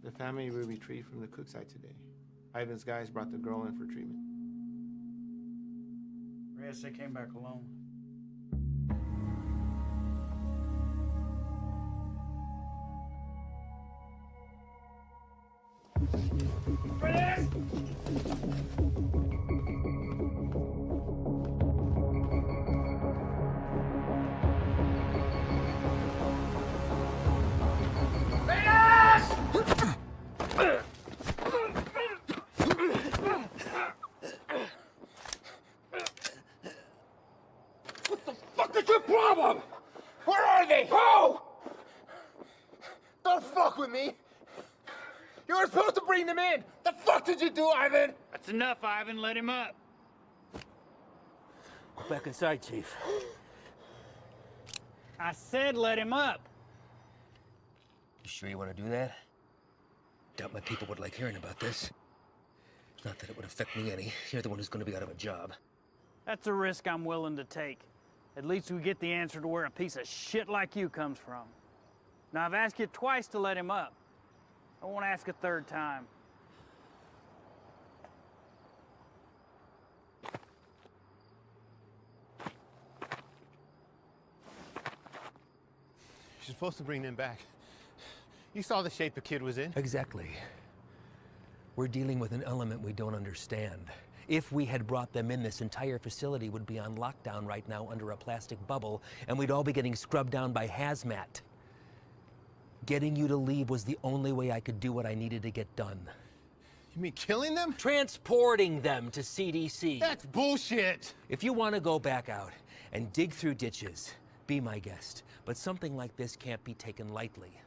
The family we retrieved from the cook site today. Ivan's guys brought the girl in for treatment. Reyes, they came back alone. Reyes! What the fuck is your problem? Where are they? Who? Don't fuck with me! You were supposed to bring them in! The fuck did you do, Ivan? That's enough, Ivan. Let him up. Go back inside, Chief. I said let him up. You sure you want to do that? Doubt my people would like hearing about this. Not that it would affect me any. You're the one who's going to be out of a job. That's a risk I'm willing to take. At least we get the answer to where a piece of shit like you comes from. Now, I've asked you twice to let him up. I won't ask a third time. You're supposed to bring them back. You saw the shape the kid was in. Exactly. We're dealing with an element we don't understand. If we had brought them in, this entire facility would be on lockdown right now under a plastic bubble, and we'd all be getting scrubbed down by hazmat. Getting you to leave was the only way I could do what I needed to get done. You mean killing them? Transporting them to CDC. That's bullshit! If you want to go back out and dig through ditches, be my guest. But something like this can't be taken lightly.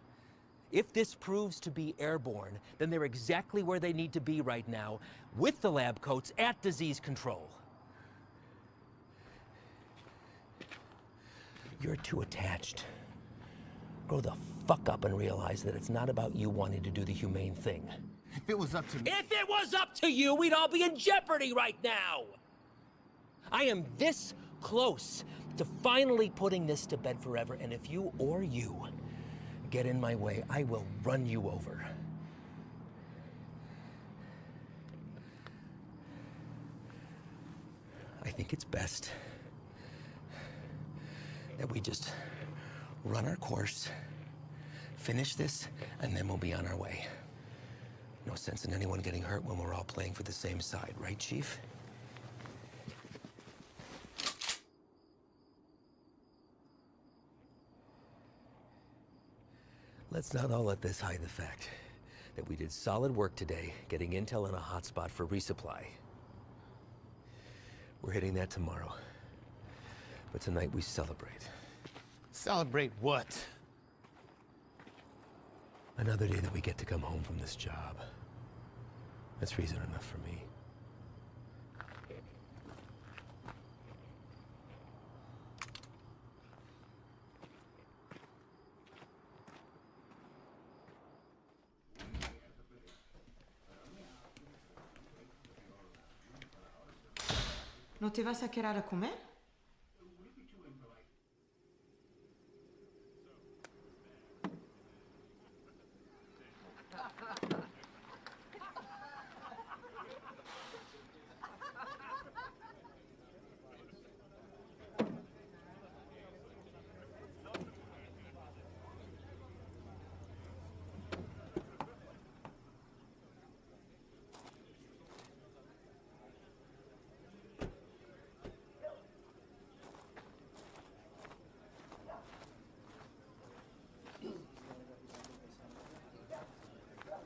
If this proves to be airborne, then they're exactly where they need to be right now, with the lab coats at disease control. You're too attached. Grow the fuck up and realize that it's not about you wanting to do the humane thing. If it was up to me. If it was up to you, we'd all be in jeopardy right now! I am this close to finally putting this to bed forever, and if you or you get in my way, I will run you over. I think it's best that we just run our course, finish this, and then we'll be on our way. No sense in anyone getting hurt when we're all playing for the same side, right, Chief? Let's not all let this hide the fact that we did solid work today getting intel in a hotspot for resupply. We're hitting that tomorrow. But tonight we celebrate. Celebrate what? Another day that we get to come home from this job. That's reason enough for me. ¿No te vas a quedar a comer?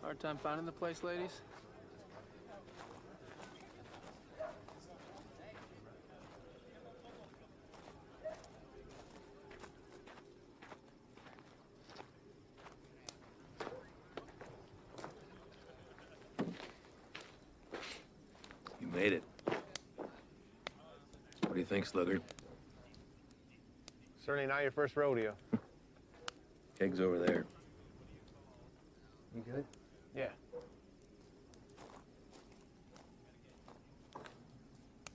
Hard time finding the place, ladies? made it. What do you think, Sluggard? Certainly not your first rodeo. Keg's over there. You good? Yeah.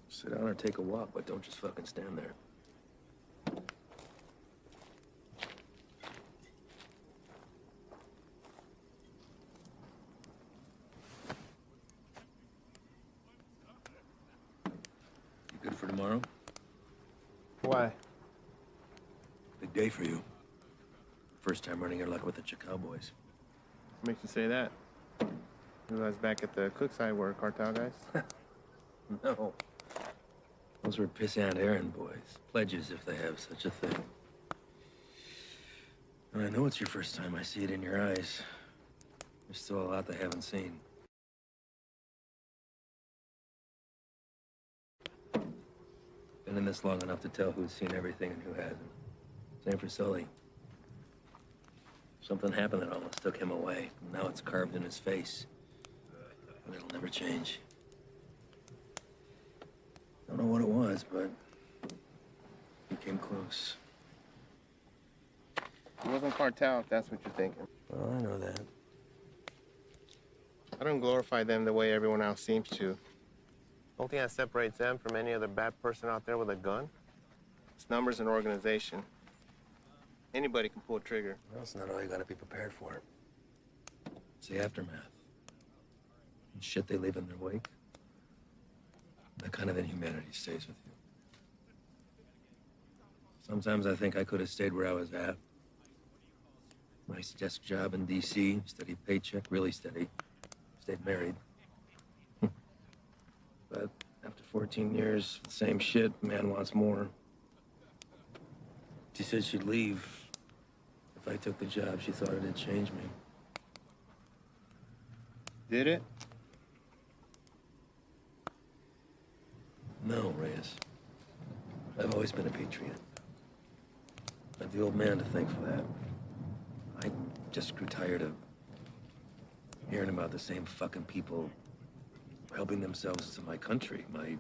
Sit down or take a walk, but don't just fucking stand there. You good for tomorrow? Why? Big day for you. First time running your luck with the Cowboys. What makes you say that? You guys back at the cook side were cartel guys? No. Those were pissant errand boys. Pledges, if they have such a thing. And I know it's your first time. I see it in your eyes. There's still a lot they haven't seen. Been in this long enough to tell who's seen everything and who hasn't. Same for Sully. Something happened that almost took him away. And now it's carved in his face. And it'll never change. Don't know what it was, but he came close. It wasn't cartel, if that's what you're thinking. Well, I know that. I don't glorify them the way everyone else seems to. Only thing that separates them from any other bad person out there with a gun? It's numbers and organization. Anybody can pull a trigger. Well, it's not all you gotta be prepared for. It's the aftermath. And shit they leave in their wake. That kind of inhumanity stays with you. Sometimes I think I could have stayed where I was at. Nice desk job in D.C., steady paycheck, really steady. Stayed married. But after 14 years, same shit, man wants more. She said she'd leave if I took the job. She thought it'd change me. Did it? No, Reyes. I've always been a patriot. I have the old man to thank for that. I just grew tired of hearing about the same fucking people helping themselves to my country, my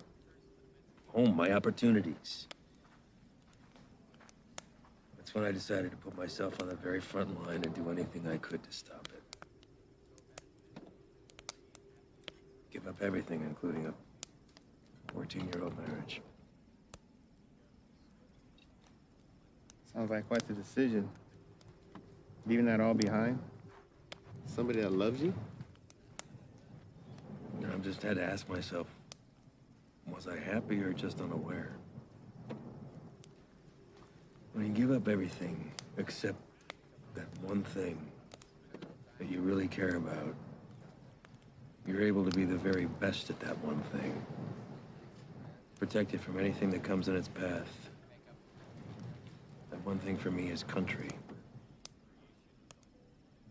home, my opportunities. That's when I decided to put myself on the very front line and do anything I could to stop it. Give up everything, including a 14-year-old marriage. Sounds like quite the decision. Leaving that all behind? Somebody that loves you? I've just had to ask myself, was I happy or just unaware? When you give up everything except that one thing that you really care about, you're able to be the very best at that one thing. Protect it from anything that comes in its path. That one thing for me is country.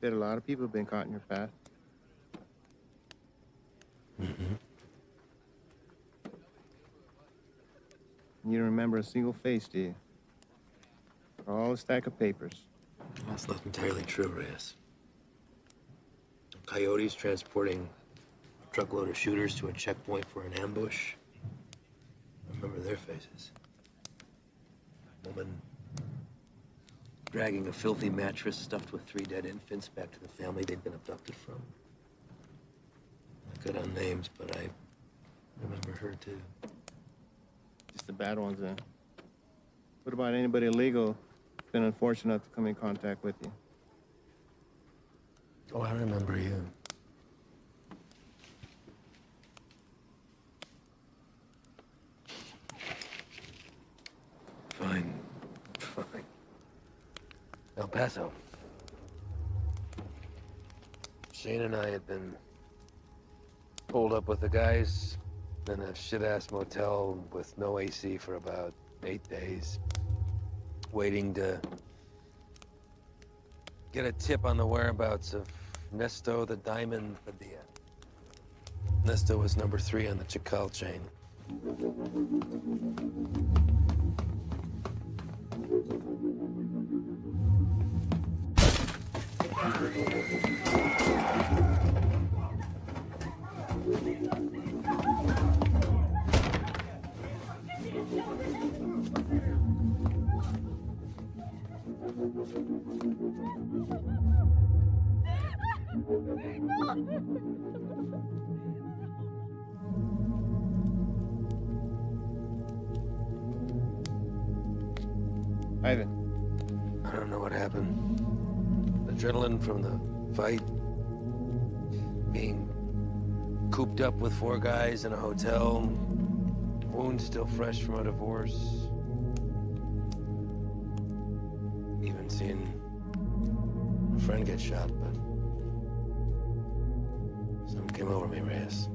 Bet a lot of people have been caught in your path. Mm-hmm. You don't remember a single face, do you? Or all a stack of papers. That's not entirely true, Reyes. Coyotes transporting a truckload of shooters to a checkpoint for an ambush. I remember their faces. Woman dragging a filthy mattress stuffed with 3 dead infants back to the family they'd been abducted from. Good on names, but I remember her too. Just the bad ones, then. What about anybody illegal who's been unfortunate enough to come in contact with you? Oh, I remember you. Fine. El Paso. Shane and I had been pulled up with the guys in a shit-ass motel with no AC for about 8 days, waiting to get a tip on the whereabouts of Nesto the Diamond Padilla. Nesto was number 3 on the Chacal chain. Ivan. I don't know what happened. Adrenaline from the fight. Being cooped up with 4 guys in a hotel. Wounds still fresh from a divorce. Even seeing a friend get shot, but something came over me, Reyes.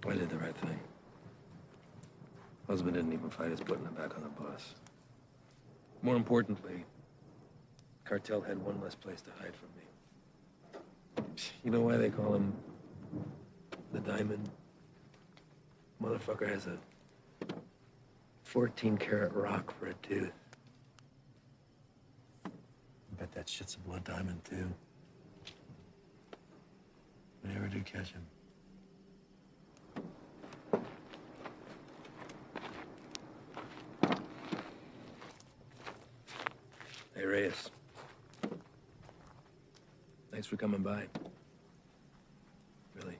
I did the right thing. Husband didn't even fight his putting it back on the bus. More importantly, cartel had one less place to hide from me. You know why they call him the Diamond? Motherfucker has a 14-karat rock for a tooth. I bet that shit's a blood diamond, too. I never did catch him. Hey, Reyes. Thanks for coming by. Really.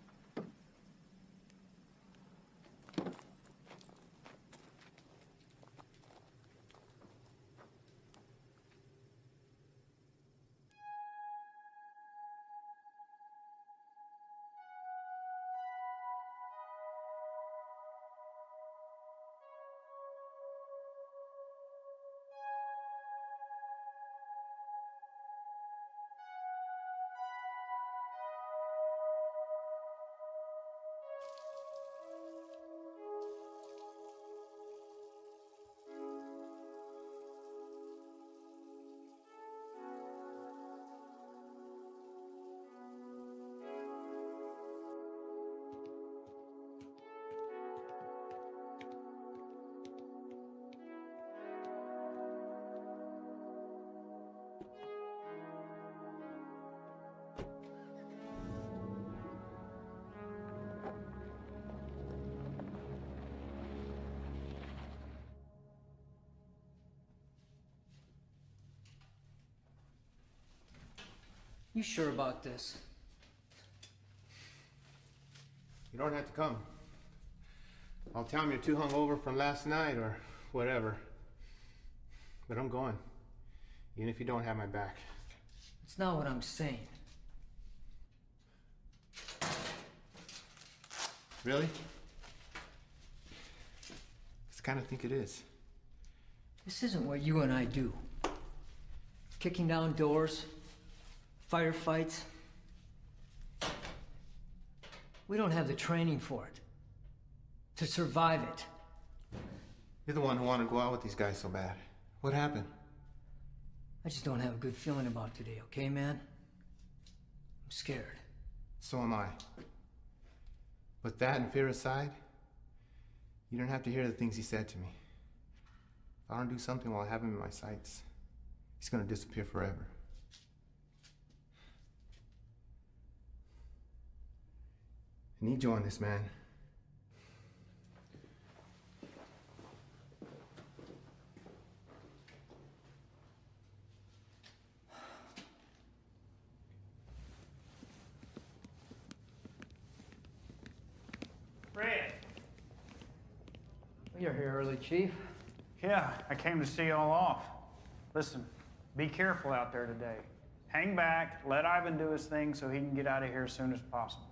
You sure about this? You don't have to come. I'll tell him you're too hungover from last night or whatever. But I'm going. Even if you don't have my back. It's not what I'm saying. Really? 'Cause I kind of think it is. This isn't what you and I do. Kicking down doors, firefights. We don't have the training for it. To survive it. You're the one who wanted to go out with these guys so bad. What happened? I just don't have a good feeling about today, okay, man? I'm scared. So am I. But that and fear aside, you don't have to hear the things he said to me. If I don't do something while I have him in my sights, he's gonna disappear forever. Need you on this, man. Fred! You're here early, Chief. Yeah, I came to see y'all off. Listen, be careful out there today. Hang back, let Ivan do his thing so he can get out of here as soon as possible.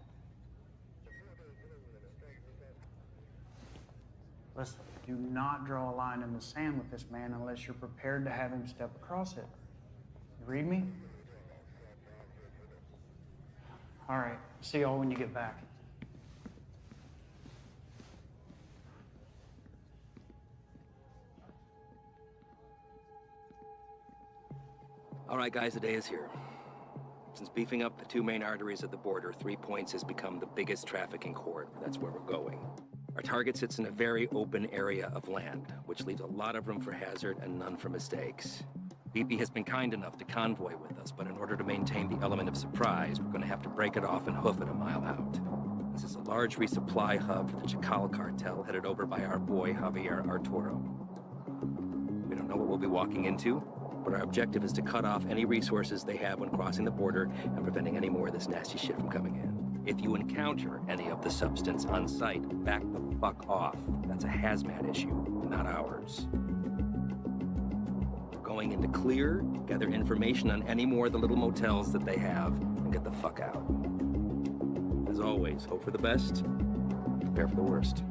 Listen, do not draw a line in the sand with this man unless you're prepared to have him step across it. You read me? All right, see y'all when you get back. All right, guys, the day is here. Since beefing up the two main arteries at the border, 3 Points has become the biggest trafficking corridor. That's where we're going. Our target sits in a very open area of land, which leaves a lot of room for hazard and none for mistakes. BP has been kind enough to convoy with us, but in order to maintain the element of surprise, we're going to have to break it off and hoof it a mile out. This is a large resupply hub for the Chacal cartel, headed over by our boy, Javier Arturo. We don't know what we'll be walking into, but our objective is to cut off any resources they have when crossing the border and preventing any more of this nasty shit from coming in. If you encounter any of the substance on site, back the fuck off. That's a hazmat issue, not ours. We're going into clear, gather information on any more of the little motels that they have, and get the fuck out. As always, hope for the best, prepare for the worst.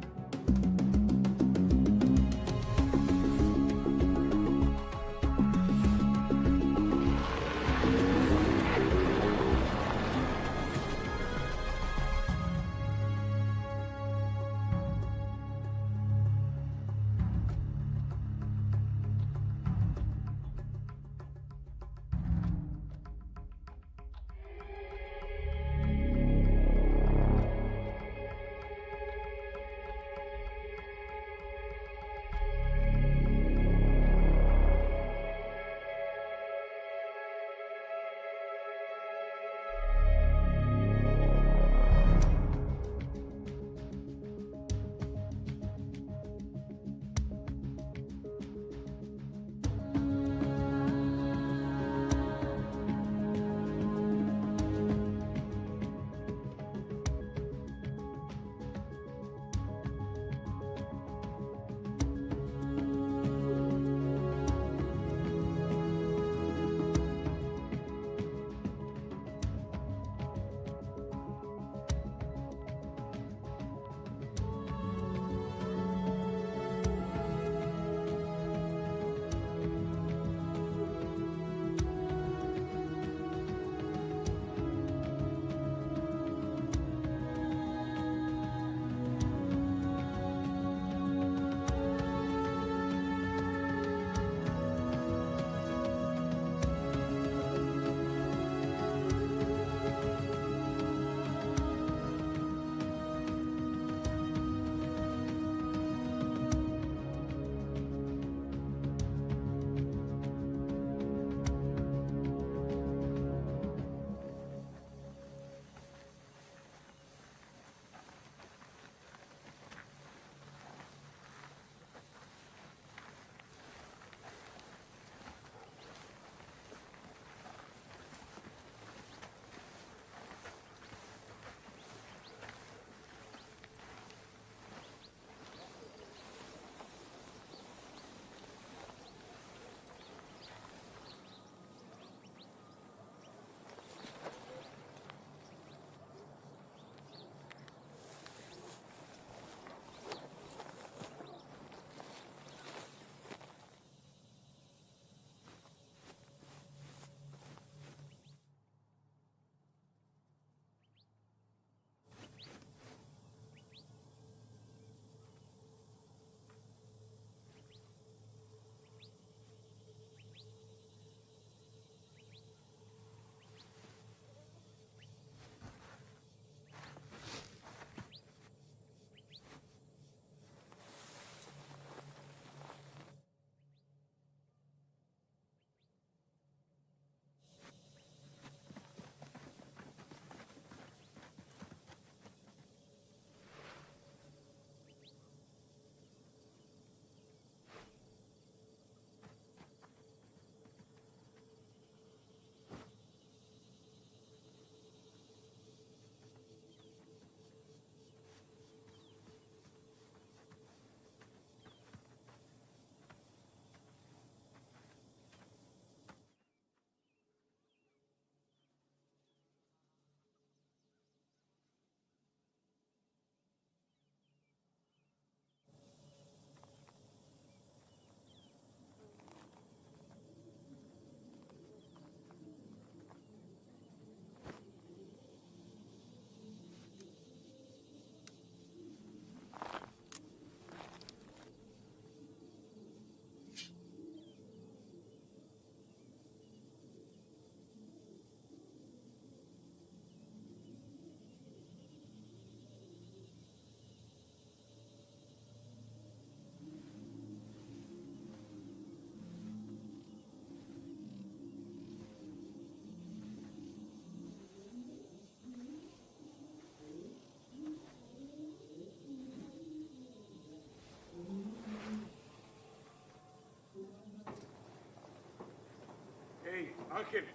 Ángel,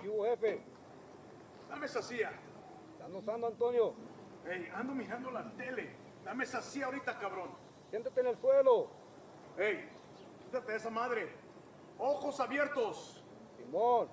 ¿Qué hubo, jefe? dame esa silla. ¿Están usando, Antonio? Ey, ando mirando la tele. Dame esa silla ahorita, cabrón. Siéntate en el suelo. Ey, quítate de esa madre. Ojos abiertos. Simón.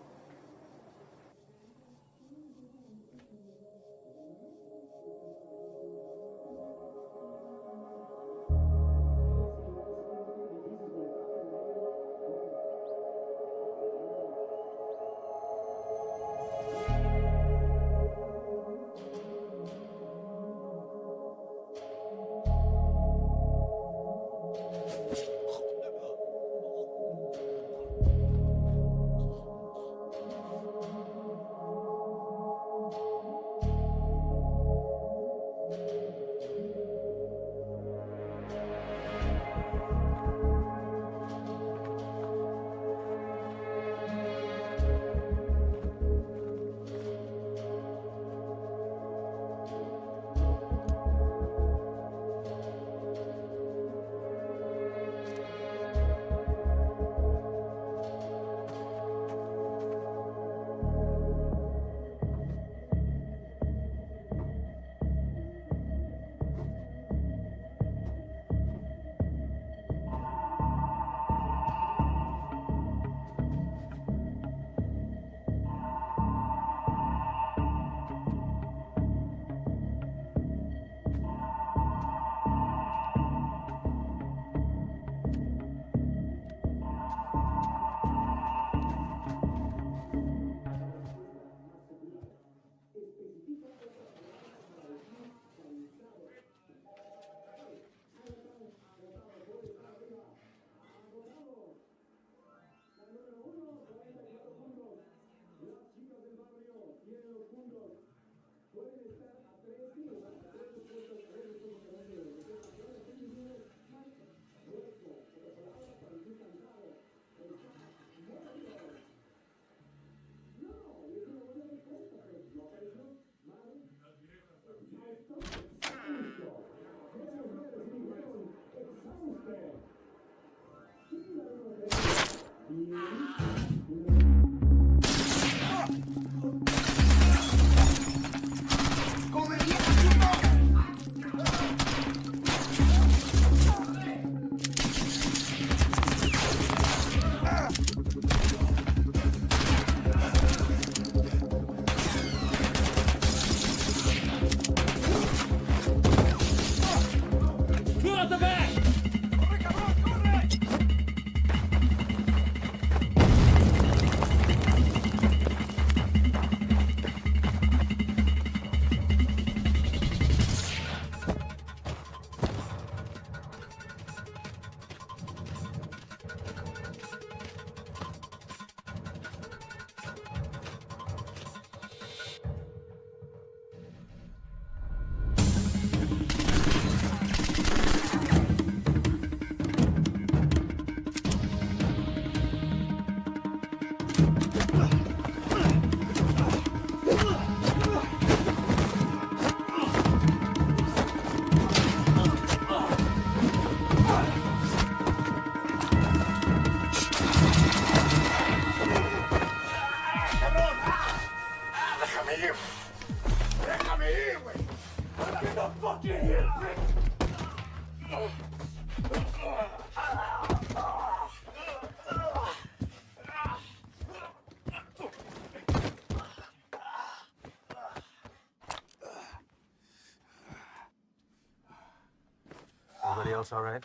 Everybody else all right?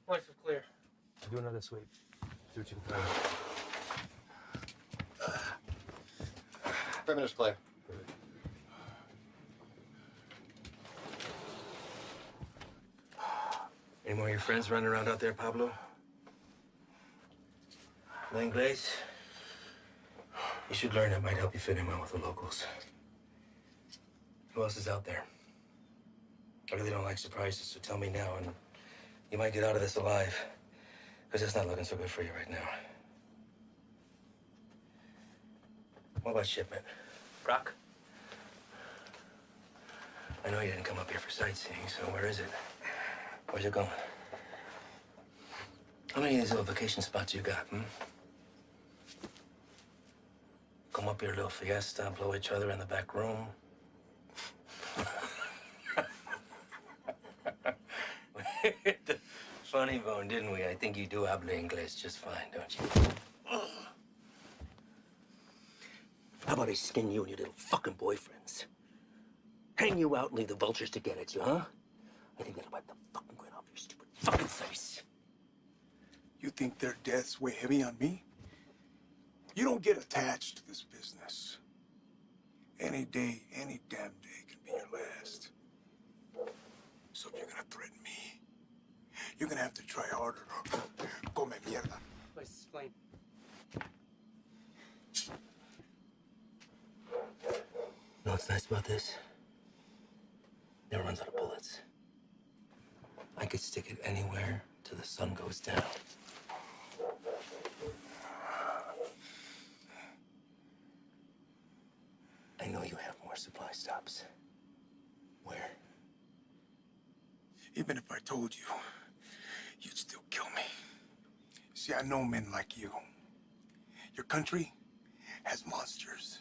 Lights are clear. Do another sweep. See what you can find. Perimeter's clear. Any more of your friends running around out there, Pablo? Inglés? You should learn. It might help you fit in well with the locals. Who else is out there? I really don't like surprises, so tell me now, and you might get out of this alive. Because it's not looking so good for you right now. What about shipment? Brock? I know you didn't come up here for sightseeing, so where is it? Where's it going? How many of these little vacation spots you got, come up here, little fiesta, blow each other in the back room. Funny bone, didn't we? I think you do habla English just fine, don't you? How about I skin you and your little fucking boyfriends? Hang you out and leave the vultures to get at you, huh? I think that'll wipe the fucking grin off your stupid fucking face. You think their deaths weigh heavy on me? You don't get attached to this business. Any day, any damn day can be your last. So if you're gonna threaten me, you're gonna have to try harder. Come mierda. Please explain. You know what's nice about this? Never runs out of bullets. I could stick it anywhere till the sun goes down. I know you have more supply stops. Where? Even if I told you, you'd still kill me. See, I know men like you. Your country has monsters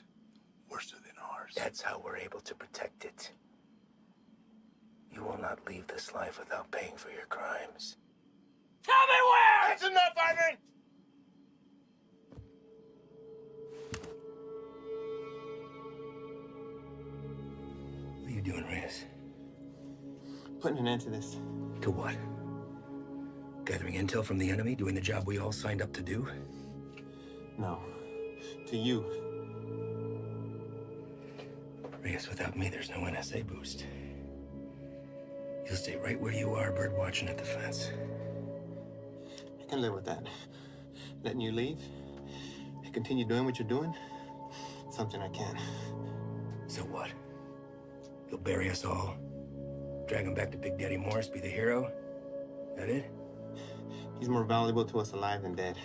worse than ours. That's how we're able to protect it. You will not leave this life without paying for your crimes. Tell me where! That's enough, Ivan! What are you doing, Reyes? Putting an end to this. To what? Gathering intel from the enemy, doing the job we all signed up to do? No. To you. Reyes, without me, there's no NSA boost. You'll stay right where you are, bird watching at the fence. I can live with that. Letting you leave and continue doing what you're doing, something I can't. So what? You'll bury us all, drag him back to Big Daddy Morris, be the hero? That it? He's more valuable to us alive than dead.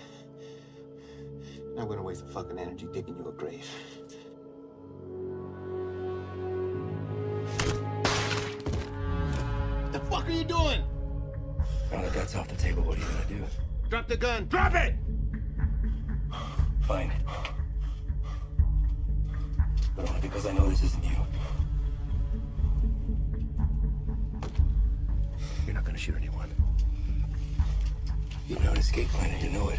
I'm not gonna waste the fucking energy digging you a grave. The fuck are you doing? Now that that's off the table, what are you gonna do? Drop the gun. Drop it! Fine. But only because I know this isn't you. You're not gonna shoot anyone. You know an escape plan and you know it.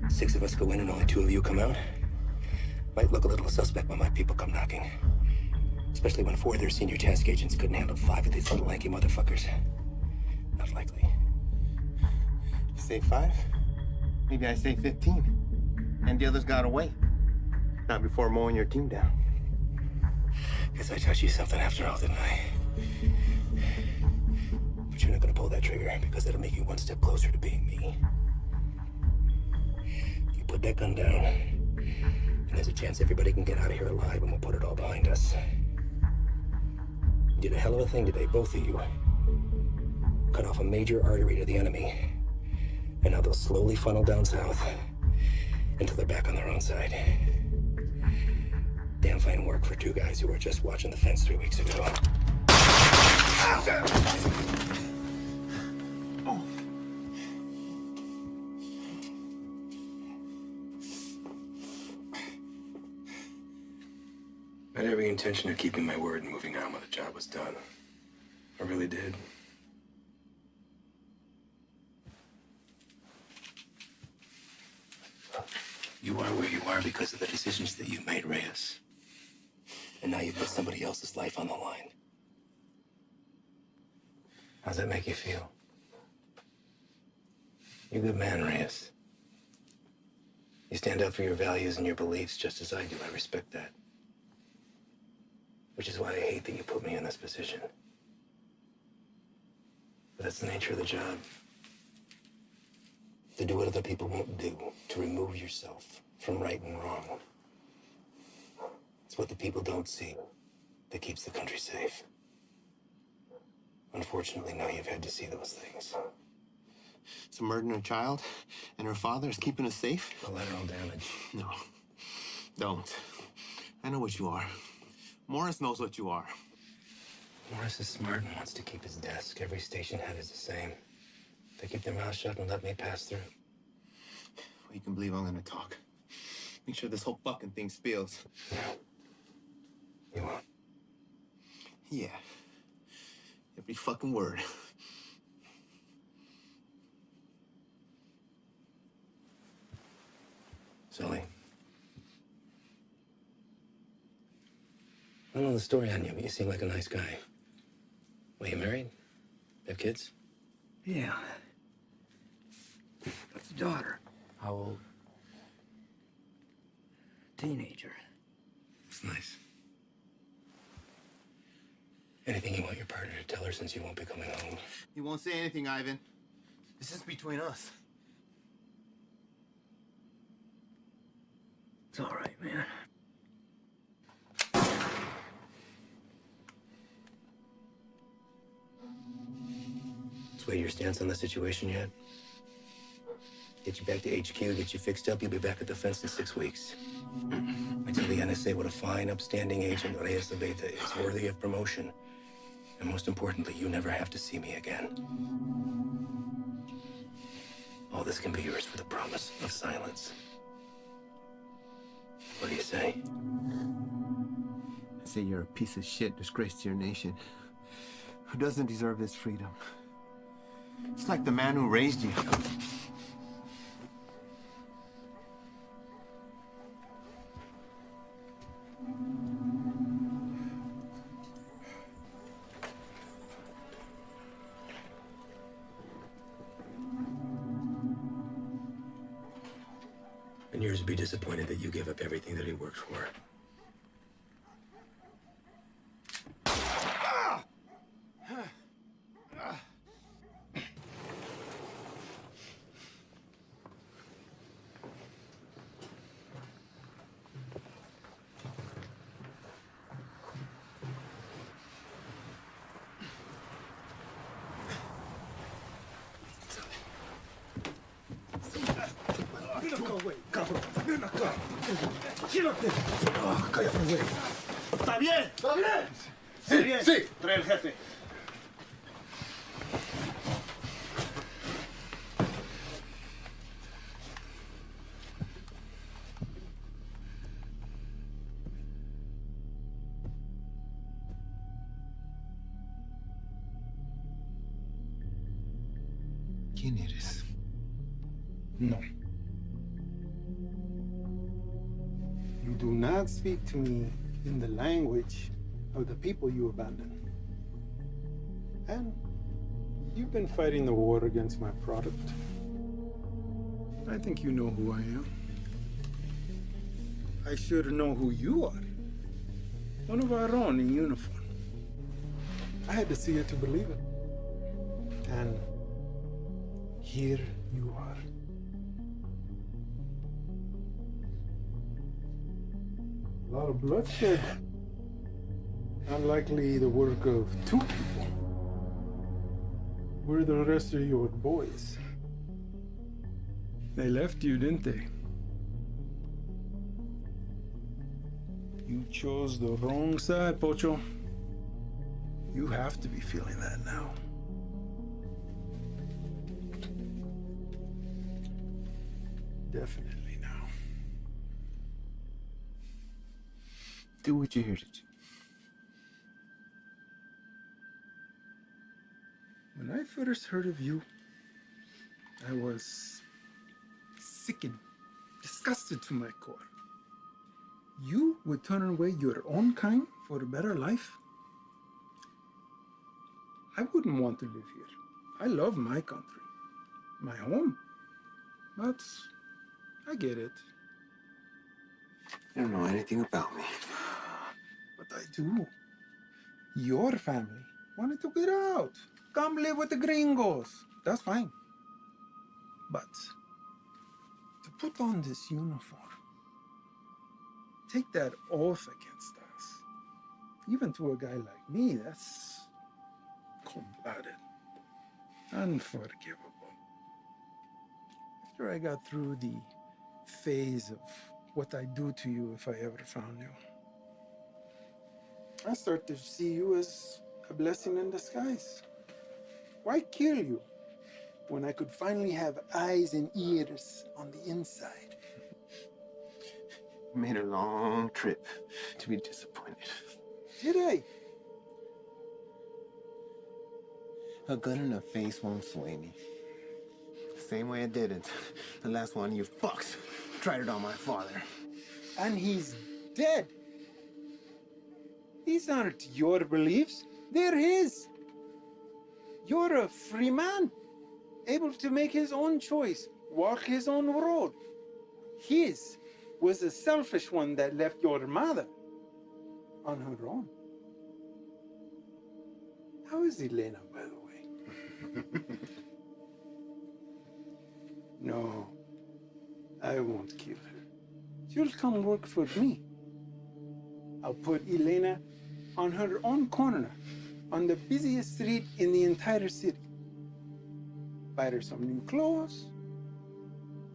6 of us go in and only 2 of you come out. Might look a little suspect when my people come knocking. Especially when 4 of their senior task agents couldn't handle 5 of these little lanky motherfuckers. Not likely. You say 5? Maybe I say 15. And the others got away. Not before mowing your team down. Guess I taught you something after all, didn't I? But you're not gonna pull that trigger because that'll make you 1 step closer to being me. You put that gun down, and there's a chance everybody can get out of here alive and we'll put it all behind us. You did a hell of a thing today, both of you. Cut off a major artery to the enemy. And now they'll slowly funnel down south until they're back on their own side. Damn fine work for 2 guys who were just watching the fence 3 weeks ago. I had every intention of keeping my word and moving on when the job was done. I really did. You are where you are because of the decisions that you made, Reyes. And now you've put somebody else's life on the line. How's that make you feel? You're a good man, Reyes. You stand up for your values and your beliefs just as I do. I respect that. Which is why I hate that you put me in this position. But that's the nature of the job. To do what other people won't do, to remove yourself from right and wrong. It's what the people don't see that keeps the country safe. Unfortunately, now you've had to see those things. So murdering a child and her father is keeping us safe? Collateral damage. No. Don't. I know what you are. Morris knows what you are. Morris is smart and wants to keep his desk. Every station head is the same. They keep their mouth shut and let me pass through. Well, you can believe I'm gonna talk. Make sure this whole fucking thing spills. You won't. Yeah. Every fucking word. Sully. I don't know the story on you, but you seem like a nice guy. Well, you married? Have kids? Yeah. Got a daughter. How old? Teenager. It's nice. Anything you want your partner to tell her since you won't be coming home? You won't say anything, Ivan. This is between us. It's all right, man. Sway your stance on the situation yet? Get you back to HQ, get you fixed up, you'll be back at the fence in 6 weeks. I tell the NSA what a fine, upstanding agent Reyes Abeta is, worthy of promotion. And most importantly, you never have to see me again. All this can be yours for the promise of silence. What do you say? I say you're a piece of shit, disgrace to your nation. Who doesn't deserve this freedom? It's like the man who raised you. And yours would be disappointed that you gave up everything that he worked for. Ven acá, güey, cabrón. Ven acá. Gírate. Cállate, güey. ¿Está bien? ¿Está bien? Sí, bien. Sí. Trae el jefe. ¿Quién eres? No. You do not speak to me in the language of the people you abandoned. And you've been fighting the war against my product. I think you know who I am. I should know who you are. One of our own in uniform. I had to see it to believe it. And here you are. A lot of bloodshed. Unlikely the work of two people. Where are the rest of your boys? They left you, didn't they? You chose the wrong side, Pocho. You have to be feeling that now. Definitely now. Do what you're here to do. When I first heard of you, I was sickened, disgusted to my core. You would turn away your own kind for a better life? I wouldn't want to live here. I love my country, my home. But I get it. You don't know anything about me. But I do. Your family wanted to get out. Come live with the gringos. That's fine. But to put on this uniform, take that oath against us, even to a guy like me, that's cold-blooded, unforgivable. After I got through the phase of what I'd do to you if I ever found you, I start to see you as a blessing in disguise. Why kill you when I could finally have eyes and ears on the inside? made a long trip to be disappointed. Did I? A gun in the face won't sway me. Same way I did it. The last one you fucks tried it on my father. And he's dead. These aren't your beliefs, they're his. You're a free man, able to make his own choice, walk his own road. His was a selfish one that left your mother on her own. How is Elena, by the way? No, I won't kill her. She'll come work for me. I'll put Elena on her own corner, on the busiest street in the entire city. Buy her some new clothes,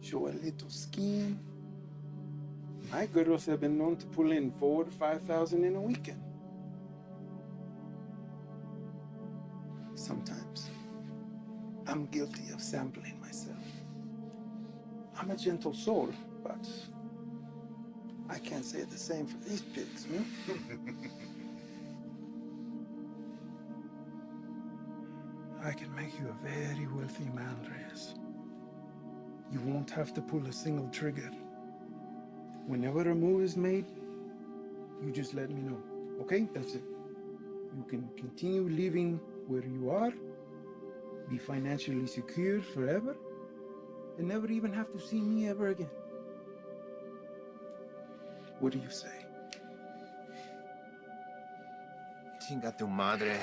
show a little skin. My girls have been known to pull in 4,000 to 5,000 in a weekend. Sometimes I'm guilty of sampling myself. I'm a gentle soul, but I can't say the same for these pigs, man. I can make you a very wealthy man, Reyes. You won't have to pull a single trigger. Whenever a move is made, you just let me know, okay? That's it. You can continue living where you are, be financially secure forever, and never even have to see me ever again. What do you say? Chinga tu madre.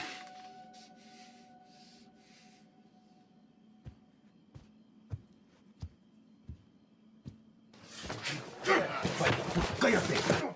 ¡Cállate!